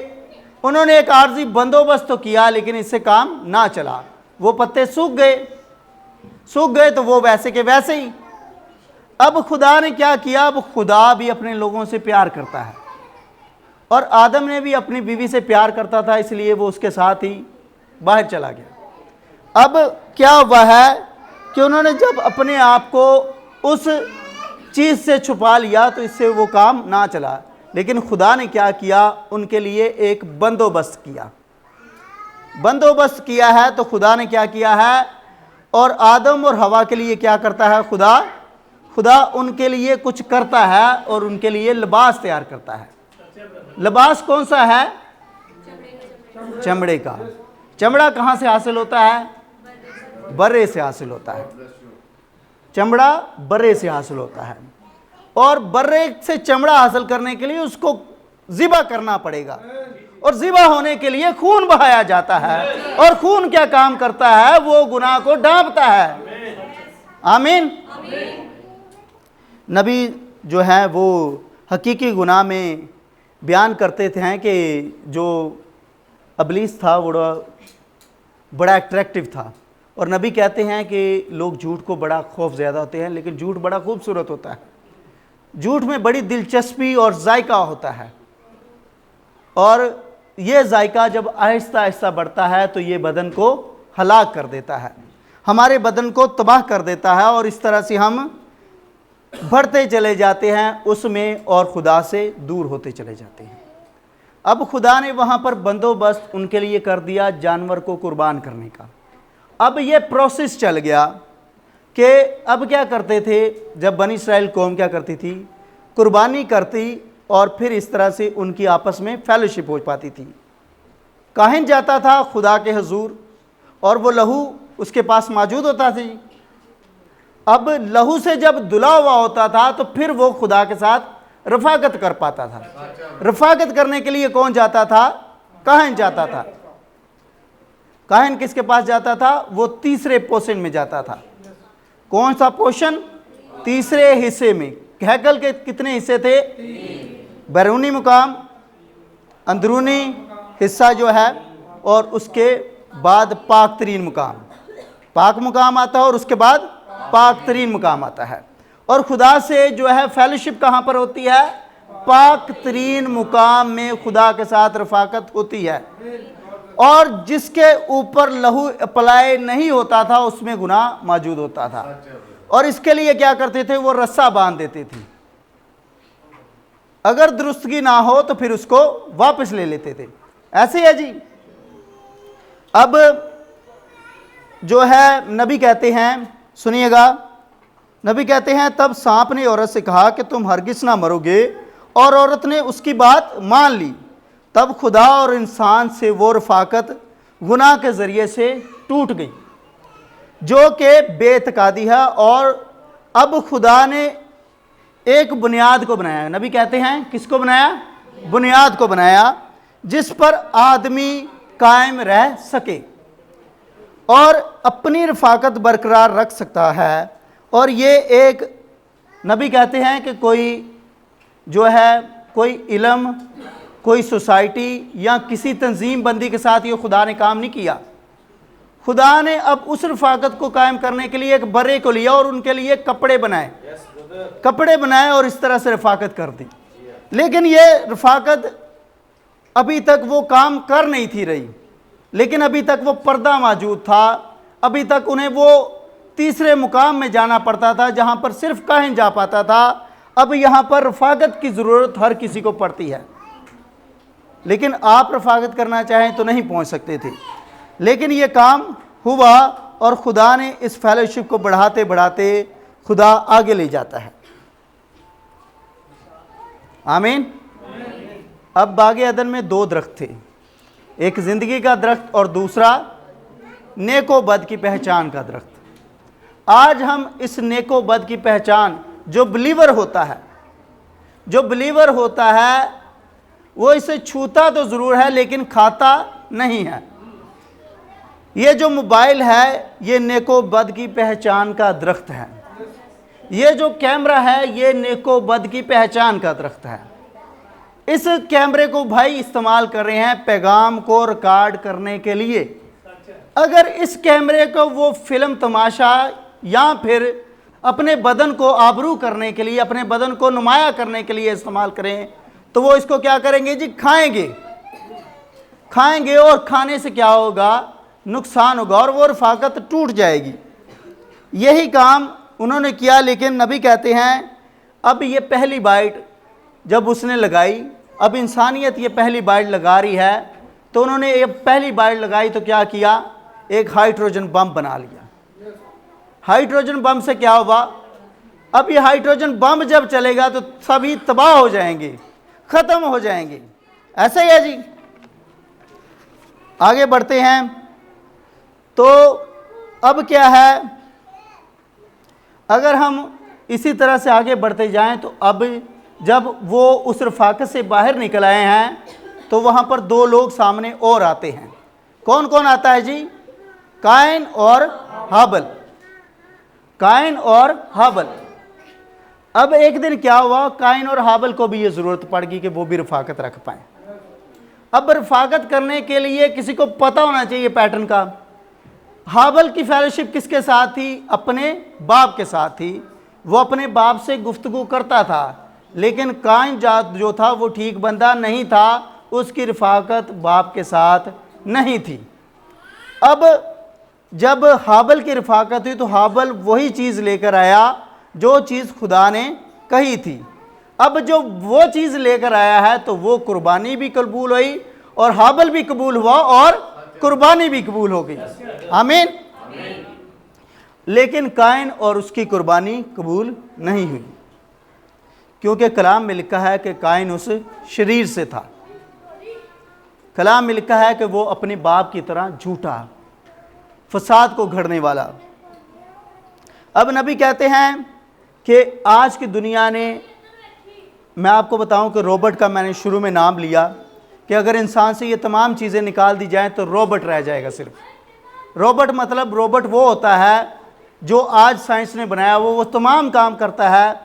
उन्होंने एक आर्जी बंदोबस्त तो किया, लेकिन इससे काम ना चला। वो पत्ते सूख गए तो वो वैसे के वैसे ही। अब खुदा ने क्या किया, अब खुदा भी अपने लोगों से प्यार करता है, और आदम ने भी अपनी बीवी से प्यार करता था, इसलिए वो उसके साथ ही बाहर चला गया। अब क्या हुआ है कि उन्होंने जब अपने आप को उस चीज़ से छुपा लिया तो इससे वो काम ना चला। लेकिन खुदा ने क्या किया, उनके लिए एक बंदोबस्त किया है। तो खुदा ने क्या किया है, और आदम और हवा के लिए क्या करता है खुदा उनके लिए कुछ करता है और उनके लिए लिबास तैयार करता है। लिबास कौन सा है? चमड़े का। चमड़ा कहाँ से हासिल होता है? बर्रे से हासिल होता है। चमड़ा बर्रे से हासिल होता है, और बर्रे से चमड़ा हासिल करने के लिए उसको ज़िबा करना पड़ेगा, और ज़िबा होने के लिए खून बहाया जाता है। और खून क्या काम करता है? वो गुनाह को ढांपता है। आमीन। नबी जो है वो हकीकी गुनाह में बयान करते थे कि जो अबलीस था वो बड़ा अट्रैक्टिव था, और नबी कहते हैं कि लोग झूठ को बड़ा खौफ ज़्यादा होते हैं, लेकिन झूठ बड़ा खूबसूरत होता है। झूठ में बड़ी दिलचस्पी और जायका होता है, और ये जायका जब आहिस्ता आहिस्ता बढ़ता है तो ये बदन को हलाक कर देता है, हमारे बदन को तबाह कर देता है, और इस तरह से हम बढ़ते चले जाते हैं उसमें और खुदा से दूर होते चले जाते हैं। अब खुदा ने वहाँ पर बंदोबस्त उनके लिए कर दिया जानवर को कुर्बान करने का। अब ये प्रोसेस चल गया कि अब क्या करते थे, जब बनी इस्राएल कौम क्या करती थी, कुर्बानी करती, और फिर इस तरह से उनकी आपस में फेलोशिप हो पाती थी। काहिन जाता था खुदा के हुजूर, और वो लहू उसके पास मौजूद होता था। अब लहू से जब धुला हुआ होता था तो फिर वो खुदा के साथ रफाकत कर पाता था। रफाकत करने के लिए कौन जाता था? काहिन जाता था। काहिन किसके पास जाता था? वो तीसरे पोर्शन में जाता था। कौन सा पोर्शन? तीसरे हिस्से में। हैकल के कितने हिस्से थे? बैरूनी मुकाम, अंदरूनी हिस्सा जो है, और उसके बाद पाक तरीन मुकाम। पाक मुकाम आता है और उसके बाद पाक तरीन मुकाम आता है। और खुदा से जो है फेलोशिप कहाँ पर होती है? पाक तरीन मुकाम में खुदा के साथ रफाकत होती है। और जिसके ऊपर लहू अप्लाई नहीं होता था उसमें गुनाह मौजूद होता था, और इसके लिए क्या करते थे? वो रस्सा बांध देते थे। अगर दुरुस्तगी ना हो तो फिर उसको वापस ले लेते थे। ऐसे है जी। अब जो है नबी कहते हैं, सुनिएगा, नबी कहते हैं, तब सांप ने औरत से कहा कि तुम हरगिज ना मरोगे, और औरत ने उसकी बात मान ली। तब खुदा और इंसान से वो रफाकत गुनाह के ज़रिए से टूट गई जो कि बेतकादी है, और अब खुदा ने एक बुनियाद को बनाया। नबी कहते हैं किसको बनाया? बुनियाद को बनाया, जिस पर आदमी कायम रह सके और अपनी रफाकत बरकरार रख सकता है। और ये एक नबी कहते हैं कि कोई जो है, कोई इल्म, कोई सोसाइटी या किसी तंजीम बंदी के साथ ये खुदा ने काम नहीं किया। खुदा ने अब उस रफाकत को कायम करने के लिए एक बर्रे को लिया और उनके लिए कपड़े बनाए और इस तरह से रफाकत कर दी। लेकिन ये रफाकत अभी तक वो काम कर नहीं थी रही, लेकिन अभी तक वो पर्दा मौजूद था। अभी तक उन्हें वो तीसरे मुकाम में जाना पड़ता था जहाँ पर सिर्फ काहिन जा पाता था। अब यहाँ पर रफाकत की ज़रूरत हर किसी को पड़ती है, लेकिन आप रफाकत करना चाहें तो नहीं पहुँच सकते थे। लेकिन ये काम हुआ और खुदा ने इस फेलोशिप को बढ़ाते बढ़ाते खुदा आगे ले जाता है। आमीन। अब बागे अदन में दो दरख्त थे, एक ज़िंदगी का दरख्त और दूसरा नेको बद की पहचान का दरख्त। आज हम इस नेको बद की पहचान, जो बिलीवर होता है वो इसे छूता तो ज़रूर है लेकिन खाता नहीं है। ये जो मोबाइल है ये नेको बद की पहचान का दरख्त है। ये जो कैमरा है ये नेको बद की पहचान का दरख्त है। इस कैमरे को भाई इस्तेमाल कर रहे हैं पैगाम को रिकॉर्ड करने के लिए। अगर इस कैमरे को वो फिल्म तमाशा या फिर अपने बदन को आबरू करने के लिए, अपने बदन को नुमाया करने के लिए इस्तेमाल करें, तो वो इसको क्या करेंगे जी? खाएंगे और खाने से क्या होगा? नुकसान होगा और वो रफाकत टूट जाएगी। यही काम उन्होंने किया। लेकिन नबी कहते हैं अब ये पहली बाइट जब उसने लगाई, अब इंसानियत ये पहली बाइट लगा रही है, तो उन्होंने ये पहली बाइट लगाई तो क्या किया? एक हाइड्रोजन बम बना लिया। हाइड्रोजन बम से क्या हुआ? अब ये हाइड्रोजन बम जब चलेगा तो सभी तबाह हो जाएंगे, खत्म हो जाएंगे। ऐसा ही है जी। आगे बढ़ते हैं तो अब क्या है, अगर हम इसी तरह से आगे बढ़ते जाएं तो अब जब वो उस रफाकत से बाहर निकल आए हैं तो वहाँ पर दो लोग सामने और आते हैं। कौन कौन आता है जी? काइन और हाबल। काइन और हाबल। अब एक दिन क्या हुआ, काइन और हाबल को भी ये ज़रूरत पड़ गई कि वो भी रफाकत रख पाएँ। अब रफाकत करने के लिए किसी को पता होना चाहिए पैटर्न का। हाबल की फेलोशिप किसके साथ थी? अपने बाप के साथ थी। वो अपने बाप से गुफ्तगू करता था, लेकिन काइन जात जो था वो ठीक बंदा नहीं था, उसकी रफाकत बाप के साथ नहीं थी। अब जब हाबल की रफाकत हुई तो हाबल वही चीज़ लेकर आया जो चीज़ खुदा ने कही थी। अब जो वो चीज़ लेकर आया है तो वो कुर्बानी भी कबूल हुई और हाबल भी कबूल हुआ और कुर्बानी भी कबूल हो गई। आमीन। लेकिन काइन और उसकी कुर्बानी कबूल नहीं हुई, क्योंकि कलाम में लिखा है कि काइन उस शरीर से था। कलाम में लिखा है कि वो अपने बाप की तरह झूठा, फसाद को घड़ने वाला। अब नबी कहते हैं कि आज की दुनिया ने, मैं आपको बताऊं कि रोबोट का मैंने शुरू में नाम लिया कि अगर इंसान से ये तमाम चीज़ें निकाल दी जाएं तो रोबोट रह जाएगा सिर्फ। रोबोट मतलब रोबोट वो होता है जो आज साइंस ने बनाया, वो तमाम काम करता है।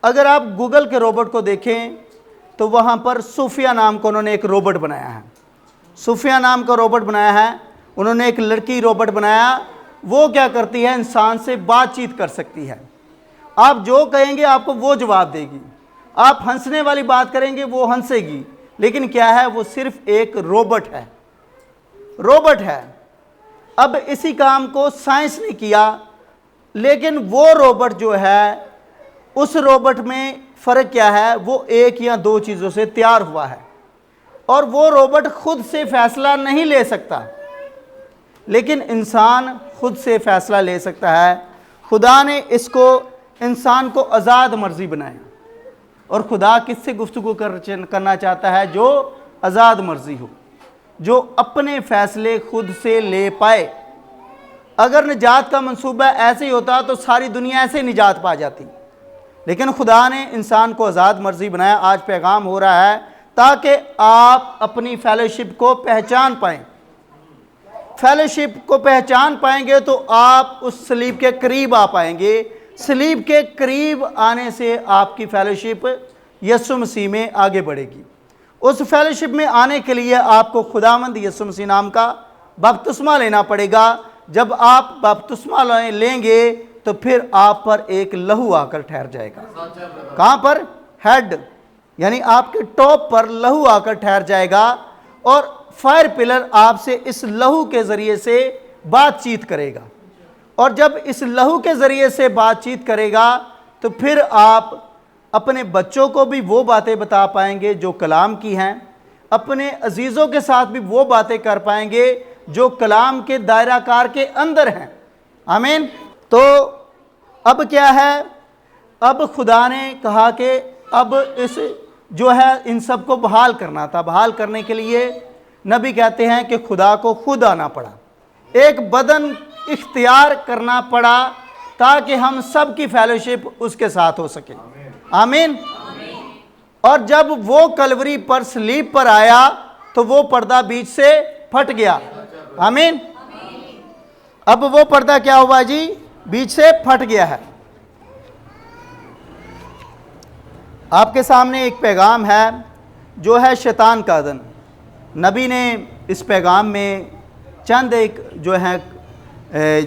अगर आप गूगल के रोबोट को देखें तो वहाँ पर सूफिया नाम का उन्होंने एक रोबोट बनाया है। सूफिया नाम का रोबोट बनाया है उन्होंने, एक लड़की रोबोट बनाया। वो क्या करती है? इंसान से बातचीत कर सकती है। आप जो कहेंगे आपको वो जवाब देगी, आप हंसने वाली बात करेंगे वो हंसेगी। लेकिन क्या है? वो सिर्फ एक रोबोट है, रोबोट है। अब इसी काम को साइंस ने किया, लेकिन वो रोबोट जो है, उस रोबोट में फ़र्क क्या है? वो एक या दो चीज़ों से तैयार हुआ है और वो रोबोट खुद से फैसला नहीं ले सकता, लेकिन इंसान खुद से फैसला ले सकता है। खुदा ने इसको, इंसान को आज़ाद मर्जी बनाया और खुदा किससे गुफ्तगू करना चाहता है? जो आज़ाद मर्जी हो, जो अपने फ़ैसले खुद से ले पाए। अगर निजात का मंसूबा ऐसे ही होता तो सारी दुनिया ऐसे निजात पा जाती, लेकिन खुदा ने इंसान को आज़ाद मर्जी बनाया। आज पैगाम हो रहा है ताकि आप अपनी फेलोशिप को पहचान पाएँ। फेलोशिप को पहचान पाएंगे तो आप उस सलीब के करीब आ पाएंगे। सलीब के करीब आने से आपकी फेलोशिप यीशु मसीह में आगे बढ़ेगी। उस फेलोशिप में आने के लिए आपको खुदावंद यीशु मसीह नाम का बपतिस्मा लेना पड़ेगा। जब आप बपतिस्मा लेंगे तो फिर आप पर एक लहू आकर ठहर जाएगा। कहाँ पर? हेड, यानी आपके टॉप पर लहू आकर ठहर जाएगा और फायर पिलर आपसे इस लहू के ज़रिए से बातचीत करेगा। और जब इस लहू के ज़रिए से बातचीत करेगा तो फिर आप अपने बच्चों को भी वो बातें बता पाएंगे जो कलाम की हैं, अपने अजीज़ों के साथ भी वो बातें कर पाएंगे जो कलाम के दायराकार के अंदर हैं। आमीन। तो अब क्या है? अब खुदा ने कहा कि अब इस जो है इन सब को बहाल करना था। बहाल करने के लिए नबी कहते हैं कि खुदा को खुद आना पड़ा, एक बदन इख्तियार करना पड़ा ताकि हम सब की फेलोशिप उसके साथ हो सके। आमीन। और जब वो कलवरी पर सलीब पर आया तो वो पर्दा बीच से फट गया। आमीन। अब वो पर्दा क्या हुआ जी? बीच से फट गया है। आपके सामने एक पैगाम है जो है शैतान का अदन। नबी ने इस पैगाम में चंद एक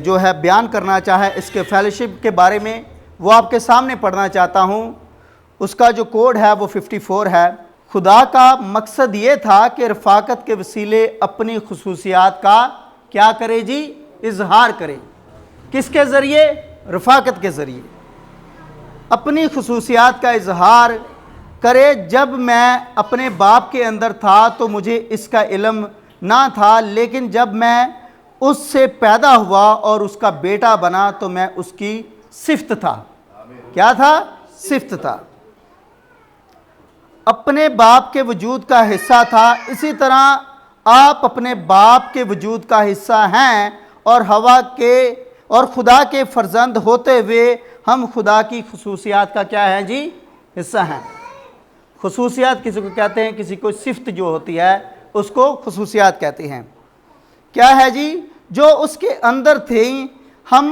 जो है बयान करना चाहे इसके फेलोशिप के बारे में, वो आपके सामने पढ़ना चाहता हूँ। उसका जो कोड है वो 54 है। खुदा का मकसद ये था कि रफ़ाकत के वसीले अपनी खुसूसियात का क्या करे जी, इजहार करे। किसके ज़रिए? रफ़ाकत के ज़रिए अपनी खुसूसियात का इजहार करे। जब मैं अपने बाप के अंदर था तो मुझे इसका इल्म ना था, लेकिन जब मैं उससे पैदा हुआ और उसका बेटा बना तो मैं उसकी सिफ्त था। क्या था? सिफ्त था। अपने बाप के वजूद का हिस्सा था। इसी तरह आप अपने बाप के वजूद का हिस्सा हैं और हवा के और खुदा के फर्जंद होते हुए हम खुदा की खुसूसियात का क्या है जी, हिस्सा हैं। खुसूसियात किसी को कहते हैं, किसी को सिफ्त जो होती है उसको खुसूसियात कहते हैं। क्या है जी? जो उसके अंदर थे हम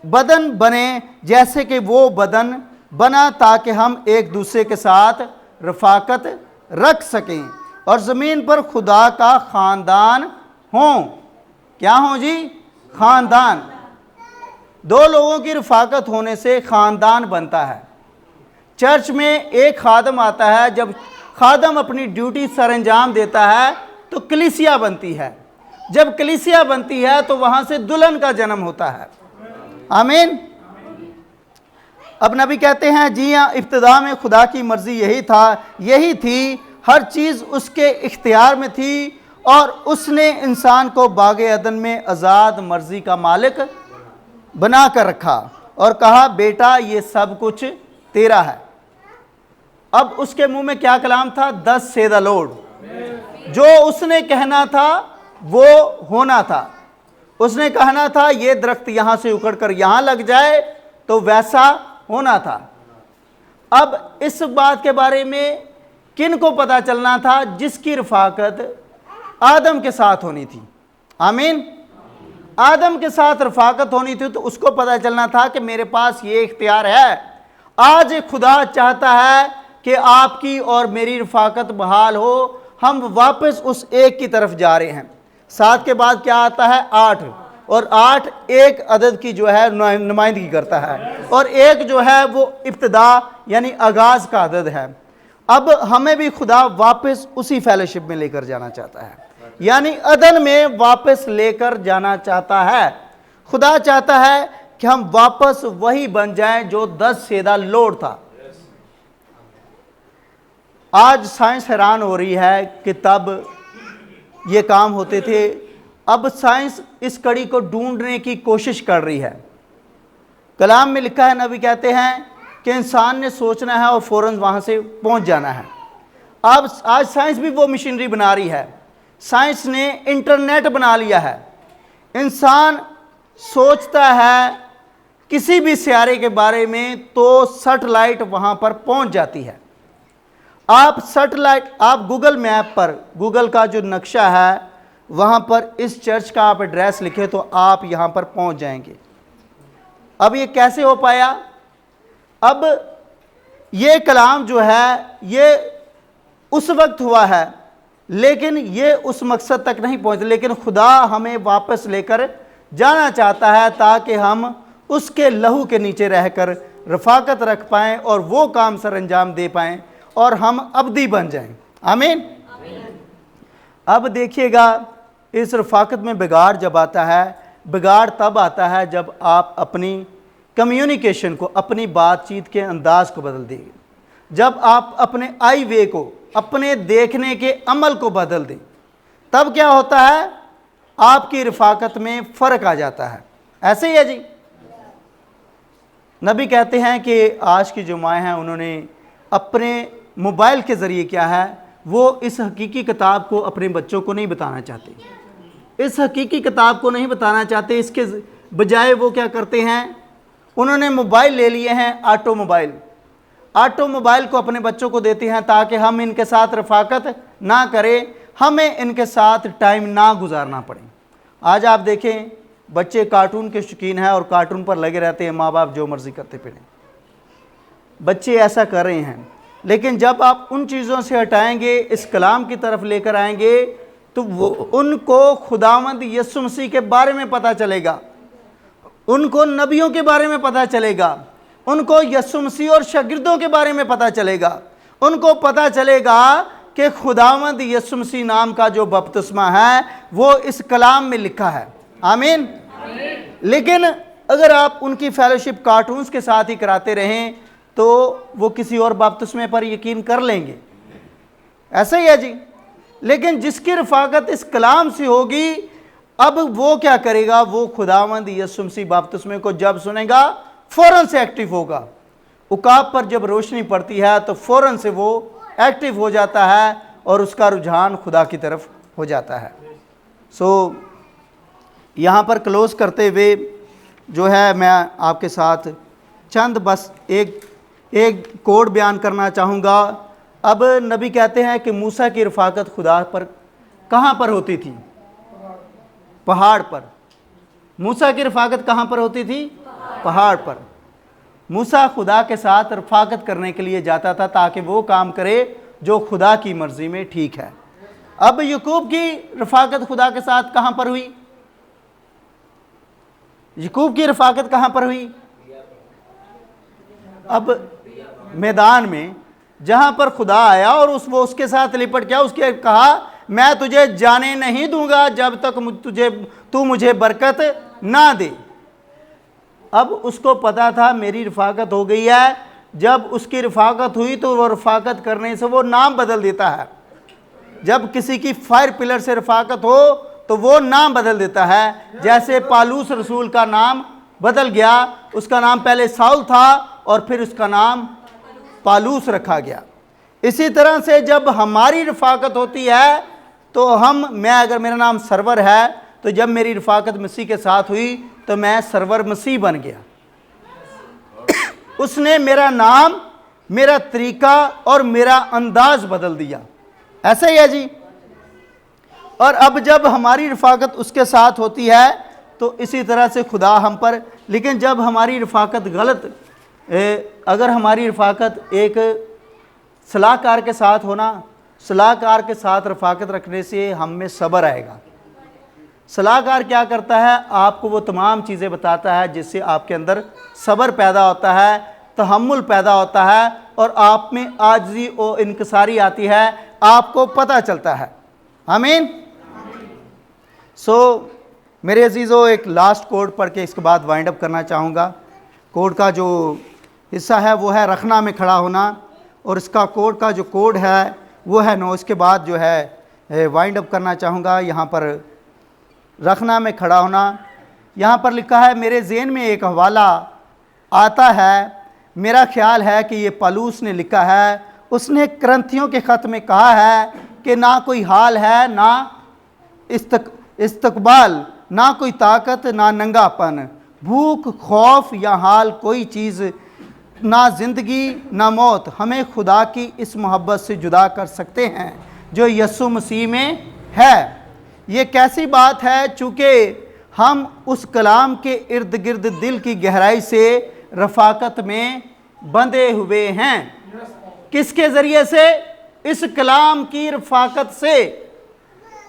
बदन बने जैसे कि वो बदन बना, ताकि हम एक दूसरे के साथ रफ़ाकत रख सकें और ज़मीन पर खुदा का ख़ानदान हों। क्या हों जी? ख़ानदान। दो लोगों की रफ़ाकत होने से ख़ानदान बनता है। चर्च में एक खादम आता है, जब खादम अपनी ड्यूटी सर अंजाम देता है तो कलीसिया बनती है। जब कलीसिया बनती है तो वहाँ से दुल्हन का जन्म होता है। आमीन। अब नबी कहते हैं, जी हाँ, इब्तिदा में खुदा की मर्ज़ी यही थी, हर चीज़ उसके इख्तियार में थी और उसने इंसान को बाग़े अदन में आज़ाद मर्ज़ी का मालिक बना कर रखा और कहा, बेटा ये सब कुछ तेरा है। अब उसके मुंह में क्या कलाम था? 10 से द लॉर्ड। जो उसने कहना था वो होना था। उसने कहना था ये दरख्त यहाँ से उखड़ कर यहाँ लग जाए तो वैसा होना था। अब इस बात के बारे में किन को पता चलना था? जिसकी रफ़ाकत आदम के साथ होनी थी। आमीन। आदम के साथ रफ़ाकत होनी थी तो उसको पता चलना था कि मेरे पास ये इख्तियार है। आज खुदा चाहता है कि आपकी और मेरी रफ़ाकत बहाल हो। हम वापस उस एक की तरफ जा रहे हैं। 7 के बाद क्या आता है? 8। और 8 एक अदद की जो है नुमाइंदगी करता है और एक जो है वो इब्तिदा यानी आगाज़ का अदद है। अब हमें भी खुदा वापस उसी फेलोशिप में लेकर जाना चाहता है, यानी अदन में वापस लेकर जाना चाहता है। खुदा चाहता है कि हम वापस वही बन जाएं जो 10 सेदा लोड था। आज साइंस हैरान हो रही है कि तब ये काम होते थे। अब साइंस इस कड़ी को ढूंढने की कोशिश कर रही है। कलाम में लिखा है, नबी कहते हैं कि इंसान ने सोचना है और फ़ौरन वहाँ से पहुँच जाना है। अब आज साइंस भी वो मशीनरी बना रही है। साइंस ने इंटरनेट बना लिया है। इंसान सोचता है किसी भी सियारे के बारे में तो सैटेलाइट वहाँ पर पहुँच जाती है। आप गूगल मैप पर, गूगल का जो नक्शा है वहाँ पर इस चर्च का आप एड्रेस लिखे तो आप यहाँ पर पहुँच जाएंगे। अब ये कैसे हो पाया? अब ये कलाम जो है ये उस वक्त हुआ है, लेकिन ये उस मकसद तक नहीं पहुँचे। लेकिन खुदा हमें वापस लेकर जाना चाहता है ताकि हम उसके लहू के नीचे रहकर रफ़ाकत रख पाएँ और वो काम सर अंजाम दे पाएँ और हम अब्दी बन जाएं। आमीन। अब देखिएगा, इस रफ़ाकत में बिगाड़ जब आता है, बिगाड़ तब आता है जब आप अपनी कम्युनिकेशन को, अपनी बातचीत के अंदाज को बदल देंगे, जब आप अपने आई वे को, अपने देखने के अमल को बदल दें, तब क्या होता है? आपकी रफ़ाकत में फ़र्क आ जाता है। ऐसे ही है जी। नबी कहते हैं कि आज की जो माएँ हैं उन्होंने अपने मोबाइल के ज़रिए क्या है, वो इस हकीकी किताब को अपने बच्चों को नहीं बताना चाहते। इस हकीकी किताब को नहीं बताना चाहते। इसके बजाय वो क्या करते हैं? उन्होंने मोबाइल ले लिए हैं, ऑटोमोबाइल को अपने बच्चों को देते हैं ताकि हम इनके साथ रफ़ाकत ना करें, हमें इनके साथ टाइम ना गुजारना पड़े। आज आप देखें बच्चे कार्टून के शौकीन हैं और कार्टून पर लगे रहते हैं, माँ बाप जो मर्ज़ी करते फिरें। बच्चे ऐसा कर रहे हैं। लेकिन जब आप उन चीज़ों से हटाएंगे, इस कलाम की तरफ लेकर आएंगे, तो वो उनको खुदावंद यीशु मसीह के बारे में पता चलेगा, उनको नबियों के बारे में पता चलेगा, उनको यीशु मसीह और शागिर्दों के बारे में पता चलेगा, उनको पता चलेगा कि खुदावंद यीशु मसीह नाम का जो बपतिस्मा है वो इस कलाम में लिखा है। आमीन। लेकिन अगर आप उनकी फेलोशिप कार्टून्स के साथ ही कराते रहें तो वो किसी और बपतिस्मे पर यकीन कर लेंगे, ऐसा ही है जी। लेकिन जिसकी रफाकत इस कलाम से होगी, अब वो क्या करेगा, वो खुदावंद यीशु मसीह बपतिस्मे को जब सुनेगा फौरन से एक्टिव होगा। उकाब पर जब रोशनी पड़ती है तो फौरन से वो एक्टिव हो जाता है और उसका रुझान खुदा की तरफ हो जाता है। यहाँ पर क्लोज करते हुए जो है मैं आपके साथ चंद बस एक कोड बयान करना चाहूँगा। अब नबी कहते हैं कि मूसा की रफाकत खुदा पर कहाँ पर होती थी? पहाड़ पर। मूसा की रफाकत कहाँ पर होती थी? पहाड़ पर। मूसा खुदा के साथ रफाकत करने के लिए जाता था ताकि वो काम करे जो खुदा की मर्जी में ठीक है। अब याकूब की रफाकत खुदा के साथ कहाँ पर हुई? याकूब की रफाकत कहाँ पर हुई? अब मैदान में, जहाँ पर खुदा आया और वो उसके साथ लिपट गया, उसके कहा मैं तुझे जाने नहीं दूंगा जब तक तू मुझे बरकत ना दे। अब उसको पता था मेरी रफाकत हो गई है। जब उसकी रफाकत हुई तो वो रफाकत करने से वो नाम बदल देता है। जब किसी की फायर पिलर से रफाकत हो तो वो नाम बदल देता है। जैसे पालूस रसूल का नाम बदल गया, उसका नाम पहले साउल था और फिर उसका नाम पालूस रखा गया। इसी तरह से जब हमारी रफाकत होती है तो अगर मेरा नाम सरवर है तो जब मेरी रफाकत मसीह के साथ हुई तो मैं सरवर मसीह बन गया। उसने मेरा नाम, मेरा तरीका और मेरा अंदाज बदल दिया। ऐसा ही है जी। और अब जब हमारी रफाकत उसके साथ होती है तो इसी तरह से खुदा हम पर, लेकिन जब हमारी रफाकत गलत, अगर हमारी रफाकत एक सलाहकार के साथ होना, सलाहकार के साथ रफाकत रखने से हम में सब्र आएगा। सलाहकार क्या करता है? आपको वो तमाम चीज़ें बताता है जिससे आपके अंदर सब्र पैदा होता है, तहम्मुल पैदा होता है और आप में आजिज़ी और इनकसारी आती है, आपको पता चलता है। आमीन। मेरे अजीज़ों, एक लास्ट कोड पढ़ के इसके बाद वाइंड अप करना चाहूँगा। कोड का जो हिस्सा है वो है रखना में खड़ा होना, और इसका कोड का जो कोड है वो है 9। इसके बाद जो है वाइंड अप करना चाहूँगा। यहाँ पर रखना में खड़ा होना, यहाँ पर लिखा है, मेरे ज़हन में एक हवाला आता है, मेरा ख्याल है कि ये पालूस ने लिखा है। उसने करंथियों के ख़त में कहा है कि ना कोई हाल है, ना इस्तकबाल, ना कोई ताकत, ना नंगापन, भूख, खौफ या हाल, कोई चीज़, ना ज़िंदगी ना मौत हमें खुदा की इस मोहब्बत से जुदा कर सकते हैं जो यीशु मसीह में है। ये कैसी बात है? चूँकि हम उस कलाम के इर्द गिर्द दिल की गहराई से रफाकत में बंधे हुए हैं। किसके ज़रिए से? इस कलाम की रफाकत से।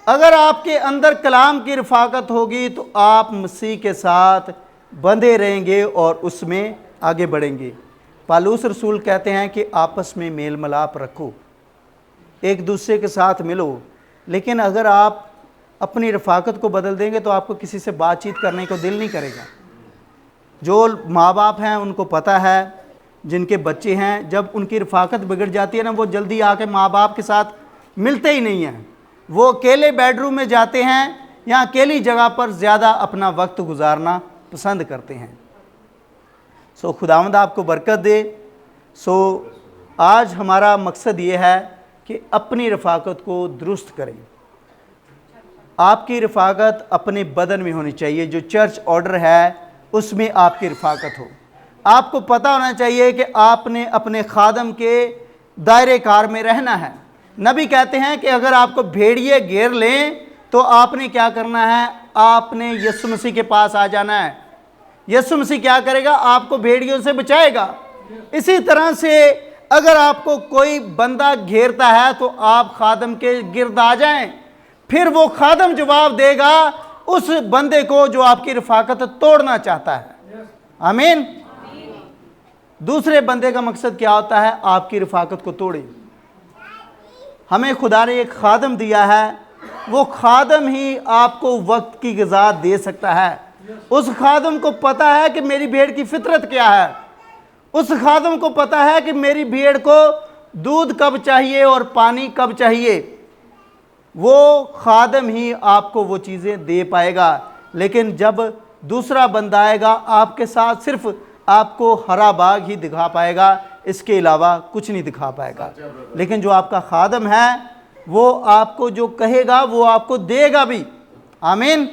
अगर आपके अंदर कलाम की रफाकत होगी तो आप मसीह के साथ बंधे रहेंगे और उसमें आगे बढ़ेंगे। पालूस रसूल कहते हैं कि आपस में मेल मिलाप रखो, एक दूसरे के साथ मिलो। लेकिन अगर आप अपनी रफाकत को बदल देंगे तो आपको किसी से बातचीत करने को दिल नहीं करेगा। जो माँ बाप हैं उनको पता है, जिनके बच्चे हैं, जब उनकी रफाकत बिगड़ जाती है ना, वो जल्दी आके माँ बाप के साथ मिलते ही नहीं हैं। वो अकेले बेडरूम में जाते हैं या अकेली जगह पर ज़्यादा अपना वक्त गुजारना पसंद करते हैं। खुदावंद आपको बरकत दे। आज हमारा मकसद ये है कि अपनी रफाकत को दुरुस्त करें। आपकी रफाकत अपने बदन में होनी चाहिए। जो चर्च ऑर्डर है उसमें आपकी रफाकत हो। आपको पता होना चाहिए कि आपने अपने खादम के दायरे कार में रहना है। नबी कहते हैं कि अगर आपको भेड़िए घेर लें तो आपने क्या करना है? आपने यीशु मसीह के पास आ जाना है। यीशु मसीह क्या करेगा? आपको भेड़ियों से बचाएगा। इसी तरह से अगर आपको कोई बंदा घेरता है तो आप खादम के गिर्द आ जाएं, फिर वो खादम जवाब देगा उस बंदे को जो आपकी रफाकत तोड़ना चाहता है। आमीन। दूसरे बंदे का मकसद क्या होता है? आपकी रफाकत को तोड़े। हमें खुदा ने एक खादम दिया है, वो खादम ही आपको वक्त की ग़िज़ा दे सकता है। उस खादम को पता है कि मेरी भेड़ की फितरत क्या है। उस खादम को पता है कि मेरी भेड़ को दूध कब चाहिए और पानी कब चाहिए। वो खादम ही आपको वो चीज़ें दे पाएगा। लेकिन जब दूसरा बंदा आएगा आपके साथ, सिर्फ आपको हरा बाग ही दिखा पाएगा, इसके अलावा कुछ नहीं दिखा पाएगा। लेकिन जो आपका खादम है वो आपको जो कहेगा वो आपको देगा भी। आमीन।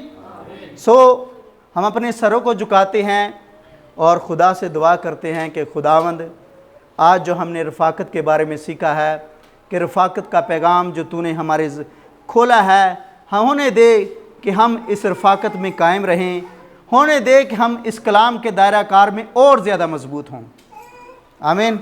हम अपने सरों को झुकाते हैं और खुदा से दुआ करते हैं कि खुदावंद, आज जो हमने रफ़ाकत के बारे में सीखा है कि रफ़ाकत का पैगाम जो तूने हमारे खोला है, होने दे कि हम इस रफ़ाकत में कायम रहें, होने दे कि हम इस कलाम के दायरा कार में और ज़्यादा मजबूत हों। आमीन।